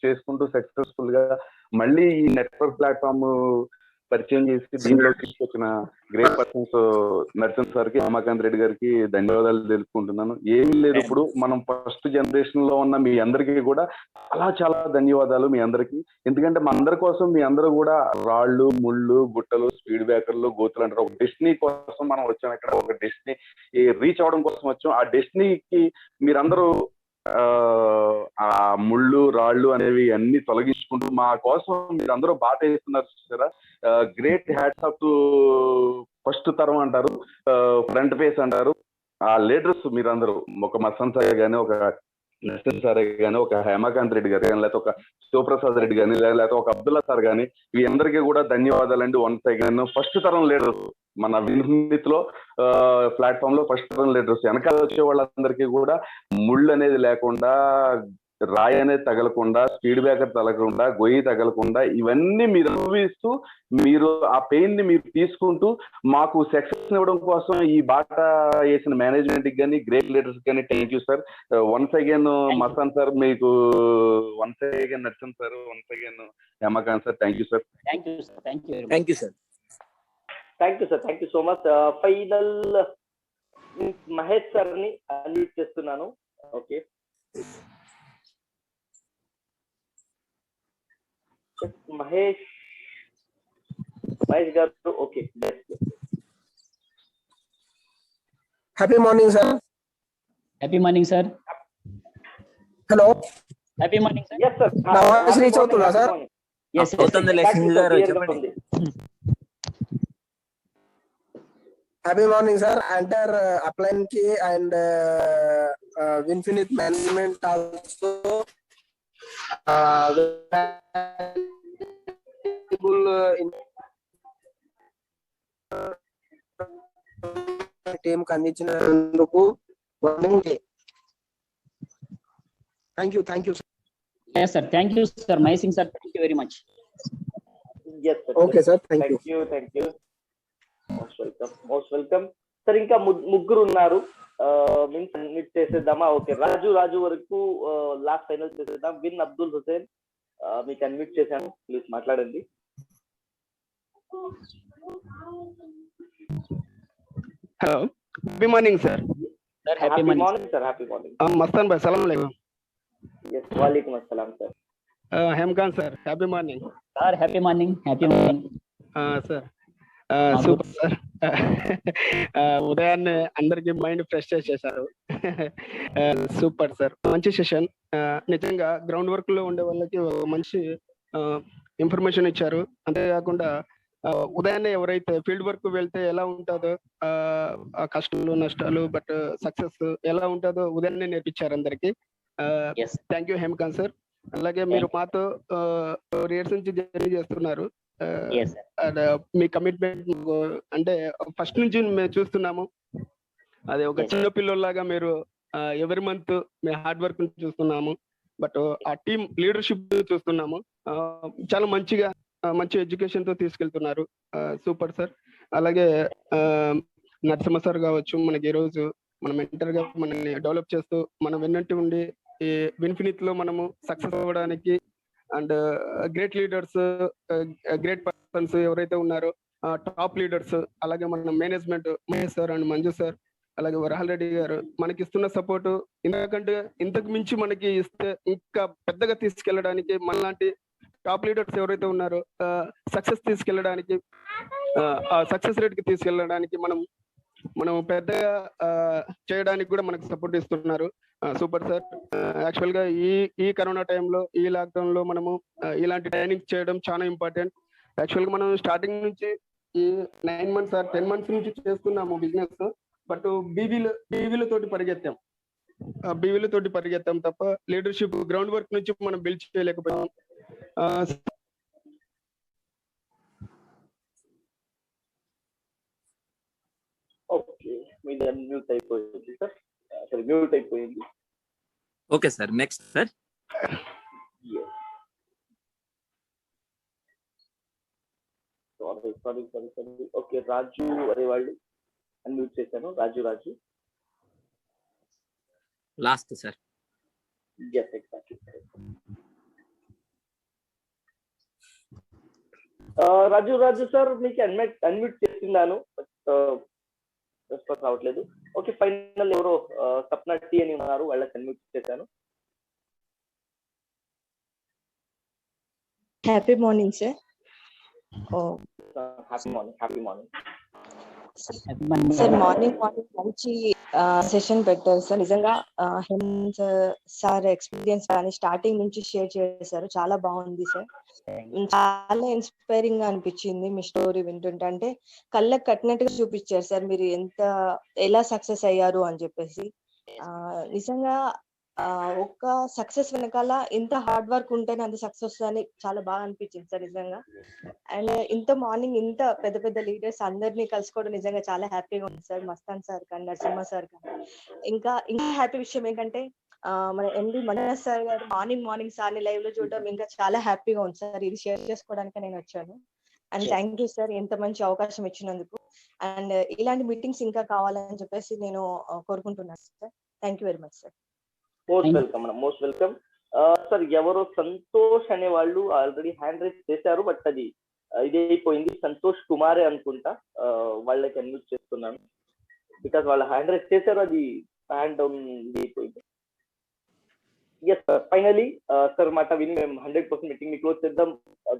చేసుకుంటూ సక్సెస్ఫుల్ గా మళ్ళీ ఈ నెట్వర్క్ ప్లాట్ఫామ్ పరిచయం చేసి దీంట్లో తీసుకొచ్చిన గ్రేట్ పర్సన్స్ నరసింహ సార్ కి, హేమకాంత్ రెడ్డి గారికి ధన్యవాదాలు తెలుపుకుంటున్నాను. ఏమీ లేదు, ఇప్పుడు మనం ఫస్ట్ జనరేషన్ లో ఉన్న మీ అందరికీ కూడా చాలా ధన్యవాదాలు మీ అందరికి. ఎందుకంటే మా అందరి కోసం మీ అందరూ కూడా రాళ్ళు, ముళ్ళు, గుట్టలు, స్పీడ్ బ్రేకర్లు, గోతులు అంటారు. ఒక డెస్టినీ కోసం మనం వచ్చాం. ఇక్కడ ఒక డెస్టినీ రీచ్ అవడం కోసం వచ్చాం. ఆ డెస్టినీకి మీరందరూ ఆ ముళ్ళు, రాళ్ళు అనేవి అన్ని తొలగించుకుంటూ మా కోసం మీరందరూ బాధ చేస్తున్నారు చూసారా. Great hats off to first తరం అంటారు, ఫ్రంట్ ఫేస్ అంటారు. ఆ లీడర్స్ మీరందరూ, ఒక మస్తాన్ సార్ గానీ, ఒక నరసింహ సార్ గానీ, ఒక హేమకాంత్ రెడ్డి గారు కానీ, లేకపోతే ఒక శివప్రసాద్ రెడ్డి కానీ, లేకపోతే ఒక అబ్దుల్లా సార్ కానీ, ఈ అందరికీ కూడా ధన్యవాదాలండి. వన్స్ అగైన్ ఫస్ట్ తరం లీడర్స్ మన వినితో ప్లాట్ఫామ్ లో ఫస్ట్ తరం లీడర్స్. వెనకాల వచ్చే వాళ్ళందరికీ కూడా ముళ్ళు అనేది లేకుండా, రాయి అనేది తగలకుండా, స్పీడ్ బ్రేకర్ తగలకుండా, గొయ్యి తగలకుండా ఇవన్నీ మీరు అనుభవిస్తూ మీరు ఆ పెయిన్ ని మీరు తీసుకుంటూ మాకు సక్సెస్ ఇవ్వడం కోసం ఈ బాట వేసిన మేనేజ్మెంట్ కి కానీ, గ్రేట్ లీడర్స్ కానీ thank you sir. Once again Mastan sir మీకు, once again Narasimha sir, once again Hemakanth sir, thank you sir. Thank you sir. Thank you sir, thank you so much. Final Mahesh sir ని అన్మ్యూట్ చేస్తున్నాను. Okay, Mahesh గారు. Okay, happy morning sir. Happy morning sir. Hello, happy morning sir. Yes sir, నా voice reach అవుతుందా sir? అవుతుంది లక్ష్మి గారు, చెప్పండి. Happy morning sir. Entire upline కి and Winfinit management also team కి అందించినందుకు thank you sir. Yes sir, thank you sir. Amazing sir, thank you very much. yes sir. Okay sir, thank you. Thank you. Most welcome sir. ఇంకా ముగ్గురు ఉన్నారు, means unmute చేసేద్దామా? Okay, Raju వరకు last final చేసేద్దాం. విన్ అబ్దుల్ హుసేన్, మీకు అన్మ్యూట్ చేశాను, please మాట్లాడండి. Hello, happy morning sir. Sir, happy morning sir. Happy morning. Mastan భాయ్, సలాం అలైకుం. yes, వాలేకుమ్ అస్సలాం sir. Hemakanth sir, happy morning. sir. Happy morning. Happy morning. Sir super sir. ఉదయాన్నే అందరికి మైండ్ ఫ్రెష్ చేసేసారు. సూపర్ సార్, మంచి సెషన్. నిజంగా గ్రౌండ్ వర్క్ లో ఉండే వాళ్ళకి మంచి ఇన్ఫర్మేషన్ ఇచ్చారు. అంతేకాకుండా ఉదయాన్నే ఎవరైతే ఫీల్డ్ వర్క్ వెళ్తే ఎలా ఉంటుందో, ఆ కష్టాలు నష్టాలు బట్ సక్సెస్ ఎలా ఉంటుందో ఉదయాన్నే నేర్పించారు అందరికి. Thank you Hemakanth sir. అలాగే మీరు మాతో 4 years నుంచి జర్నీ చేస్తున్నారు. మీ కమిట్మెంట్ అంటే ఫస్ట్ నుంచి మేము చూస్తున్నాము. అది ఒక చిన్న పిల్లలాగా మీరు ఎవరి మంత్ మీ హార్డ్ వర్క్ చూస్తున్నాము. బట్ ఆ టీమ్ లీడర్షిప్ చూస్తున్నాము. చాలా మంచిగా మంచి ఎడ్యుకేషన్ తో తీసుకెళ్తున్నారు. Super sir. అలాగే నరసింహ సార్ కావచ్చు, మనకి ఈ రోజు మన మెంటర్ గా మనల్ని డెవలప్ చేస్తూ మనం వెన్నట్టు ఉండి ఈ విన్ఫినిట్ లో మనము సక్సెస్ అవ్వడానికి and great leaders, great persons ఎవరైతే ఉన్నారో టాప్ లీడర్స్, అలాగే మన management Mahesh sir and Manju sir, అలాగే వరహాల్ రెడ్డి గారు మనకి ఇస్తున్న సపోర్టు ఎందుకంటే ఇంతకు మించి మనకి ఇస్తే ఇంకా పెద్దగా తీసుకెళ్ళడానికి మనలాంటి టాప్ లీడర్స్ ఎవరైతే ఉన్నారో సక్సెస్ తీసుకెళ్ళడానికి, ఆ సక్సెస్ రేట్ కి తీసుకెళ్ళడానికి మనం పెద్దగా చేయడానికి కూడా మనకు సపోర్ట్ ఇస్తున్నారు. Super sir. యాక్చువల్ గా ఈ కరోనా టైంలో, ఈ లాక్డౌన్ లో మనము ఇలాంటి ట్రైనింగ్ చేయడం చాలా ఇంపార్టెంట్. యాక్చువల్ గా మనం స్టార్టింగ్ నుంచి ఈ 9 months or 10 months నుంచి చేస్తున్నాము బిజినెస్. బట్ బీవీల తోటి పరిగెత్తాం తప్ప లీడర్షిప్ గ్రౌండ్ వర్క్ నుంచి మనం బిల్డ్ చేయలేకపోయాం. ఓకే, మీది అన్మ్యూట్ అయిపోయింది సార్. సరే, మ్యూట్ అయిపోయింది. Okay sir, next sir. Sorry. Okay, Raju అనే వాళ్ళు అన్మ్యూట్ చేశాను. Raju last sir. yes, exactly. Raju sir, మీకు అన్మ్యూట్ చేస్తున్నాను, రెస్పాన్స్ రావట్లేదు. ఓకే, ఫైనల్ ఎవరో సప్నా టీ అని ఉన్నారు, వాళ్ళకి అన్మ్యూట్ చేశాను. Happy morning sir. Happy morning sir. Morning మంచి సెషన్ పెట్టారు సార్. నిజంగా హేమంత్ సార్ ఎక్స్పీరియన్స్ కానీ స్టార్టింగ్ నుంచి షేర్ చేశారు, చాలా బాగుంది సార్. చాలా ఇన్స్పైరింగ్ గా అనిపించింది మీ స్టోరీ వింటుంటే. అంటే కళ్ళకి కట్టినట్టుగా చూపించారు సార్ మీరు ఎలా సక్సెస్ అయ్యారు అని చెప్పేసి. నిజంగా ఒక్క సక్సెస్ వెనకాల ఇంత హార్డ్ వర్క్ ఉంటేనే అంత సక్సెస్ అని చాలా బాగా అనిపించింది సార్ నిజంగా. అండ్ ఇంత మార్నింగ్ ఇంత పెద్ద పెద్ద లీడర్స్ అందరినీ కలుసుకోవడం నిజంగా చాలా హ్యాపీగా ఉంది సార్. మస్తాన్ సార్ కానీ, నరసింహ సార్ కానీ. ఇంకా హ్యాపీ విషయం ఏంటంటే మన ఎండి మనోజ్ సార్ గారు మార్నింగ్ సార్ని లైవ్ లో చూడడం ఇంకా చాలా హ్యాపీగా ఉంది సార్. ఇది షేర్ చేసుకోవడానికి నేను వచ్చాను. అండ్ థ్యాంక్ యూ సార్, ఎంత మంచి అవకాశం ఇచ్చినందుకు. అండ్ ఇలాంటి మీటింగ్స్ ఇంకా కావాలని చెప్పేసి నేను కోరుకుంటున్నాను sir. Thank you very much sir. Most welcome sir. ఎవరో సంతోష్ అనే వాళ్ళు ఆల్రెడీ హ్యాండ్ రైజ్ చేశారు, బట్ అది ఇది అయిపోయింది. సంతోష్ కుమారే అనుకుంటా, వాళ్ళకి అన్మ్యూట్ చేస్తున్నాను బికాస్ వాళ్ళ హ్యాండ్ రైస్ చేశారు, అది హ్యాండ్ డౌన్ ఇది అయిపోయింది. ఎస్ సార్, ఫైనలీ సార్ మాట విని మేము 100% మీటింగ్ ని క్లోజ్ చేద్దాం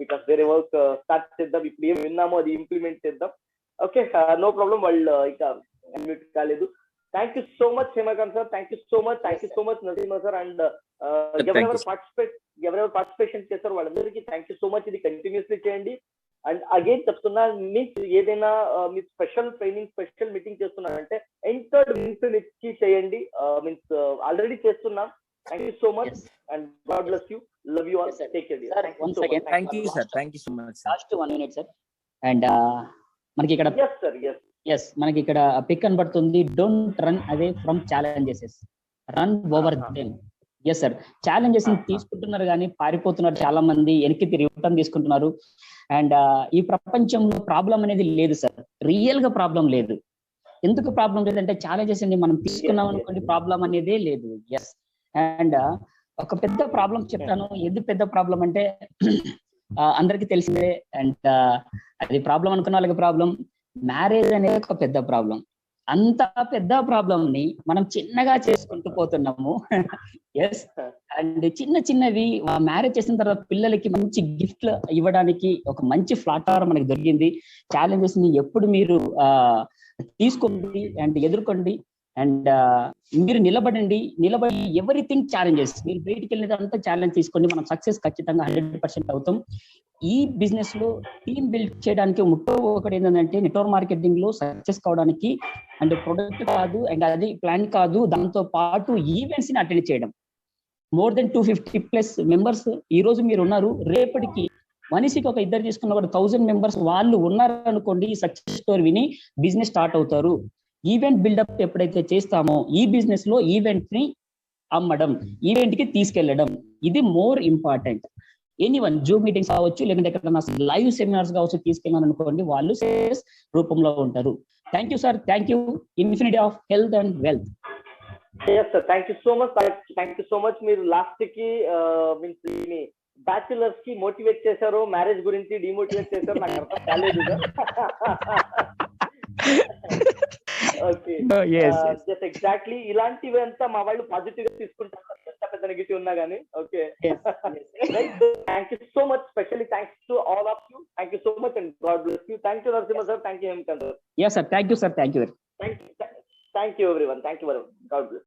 బికాస్ వేరే వర్క్ స్టార్ట్ చేద్దాం. ఇప్పుడు ఏం విన్నామో అది ఇంప్లిమెంట్ చేద్దాం. Okay, no problem. వాళ్ళు ఇక అన్మ్యూట్ కాలేదు. Thank you so much Hemakanth sir, thank you so much Narasimha sir. And ఎవరెవరు పార్టిసిపేషన్ చేశారు వాళ్ళందరికీ థ్యాంక్ యూ సో మచ్. ఇది కంటిన్యూస్లీ చేయండి. అండ్ అగైన్ చెప్తున్నా, మీన్స్ ఏదైనా మీరు స్పెషల్ ట్రైనింగ్, స్పెషల్ మీటింగ్ చేస్తున్నారంటే ఎంటర్డ్ ఇన్ఫినిట్ కి చేయండి. మీన్స్ ఆల్రెడీ చేస్తున్నాం. Thank you so much and God bless you. Love you all. Take care. Thank you sir, thank you so much. Last 1 minute sir. And మనకి ఇక్కడ yes sir, yes మనకి ఇక్కడ pic కనబడుతుంది. Don't run away from challenges, run over them. Yes sir, challenges తీసుకుంటున్నారు కానీ పారిపోతున్నారు చాలా మంది, వెనక్కి తిరిగి రిటర్న్ తీసుకుంటున్నారు. అండ్ ఈ ప్రపంచంలో ప్రాబ్లం అనేది లేదు సార్, రియల్ గా ప్రాబ్లం లేదు. ఎందుకు ప్రాబ్లం లేదంటే ఛాలెంజెస్ ని మనం తీసుకున్నాం అనుకోండి, ప్రాబ్లం అనేదే లేదు. ఎస్, అండ్ ఒక పెద్ద ప్రాబ్లం చెప్తాను. ఎందుకు పెద్ద ప్రాబ్లం అంటే అందరికి తెలిసిందే. అండ్ అది ప్రాబ్లం అనుకున్న వాళ్ళకి ప్రాబ్లం. మ్యారేజ్ అనేది ఒక పెద్ద ప్రాబ్లం. అంత పెద్ద ప్రాబ్లం ని మనం చిన్నగా చేసుకుంటూ పోతున్నాము. ఎస్, అండ్ చిన్నవి మ్యారేజ్ చేసిన తర్వాత పిల్లలకి మంచి గిఫ్ట్లు ఇవ్వడానికి ఒక మంచి ప్లాట్ఫామ్ మనకి దొరికింది. ఛాలెంజెస్ ని ఎప్పుడు మీరు తీసుకోండి అండ్ ఎదుర్కోండి. అండ్ మీరు నిలబడి ఎవ్రీథింగ్ ఛాలెంజెస్, మీరు బయటికి వెళ్ళినంతా ఛాలెంజ్ తీసుకోండి. మనం సక్సెస్ ఖచ్చితంగా 100% అవుతాం. ఈ బిజినెస్ లో టీమ్ బిల్డ్ చేయడానికి ఒకటి ఏంటంటే, నెట్వర్క్ మార్కెటింగ్ లో సక్సెస్ కావడానికి అండ్ ప్రొడక్ట్ కాదు, అండ్ అది ప్లాన్ కాదు, దాంతో పాటు ఈవెంట్స్ ని అటెండ్ చేయడం. మోర్ దెన్ 250+ మెంబర్స్ ఈ రోజు మీరు ఉన్నారు. రేపటికి మనిషికి ఒక ఇద్దరు తీసుకున్న 1000 మెంబర్స్ వాళ్ళు ఉన్నారు అనుకోండి. ఈ సక్సెస్ స్టోరీ విని బిజినెస్ స్టార్ట్ అవుతారు. ఈవెంట్ బిల్డప్ ఎప్పుడైతే చేస్తామో ఈ బిజినెస్ లో ఈవెంట్ ని అమ్మడం, ఈవెంట్ కి తీసుకెళ్లడం, ఇది more important. Anyone Zoom meetings కావచ్చు, లేకుంటే ఎక్కడన్నా లైవ్ సెమినార్స్ కావచ్చు, తీసుకెళ్ళాను అనుకోండి, వాళ్ళు సేల్స్ రూపంలో ఉంటారు. Thank you sir, thank you. Infinity of health and wealth. Yes sir, thank you so much. మీరు లాస్ట్ కి మీన్స్ బ్యాచులర్స్ కి మోటివేట్ చేశారు, మ్యారేజ్ గురించి డిమోటివేట్ చేశారు, నాకు అర్థం కాలేదు. ఓకే, ఎగ్జాక్ట్లీ ఇలాంటివి అంతా మా వాళ్ళు పాజిటివ్ గా తీసుకుంటారు, ఎంత పెద్ద నెగిటివ్ ఉన్నా గానీ. Okay, thank you so much. Specially thanks to all of you. Thank you so much and God bless you. Thank you Narasimha sir, thank you Hemakanth sir. Yes sir, thank you sir, thank you everyone. Thank you, God bless.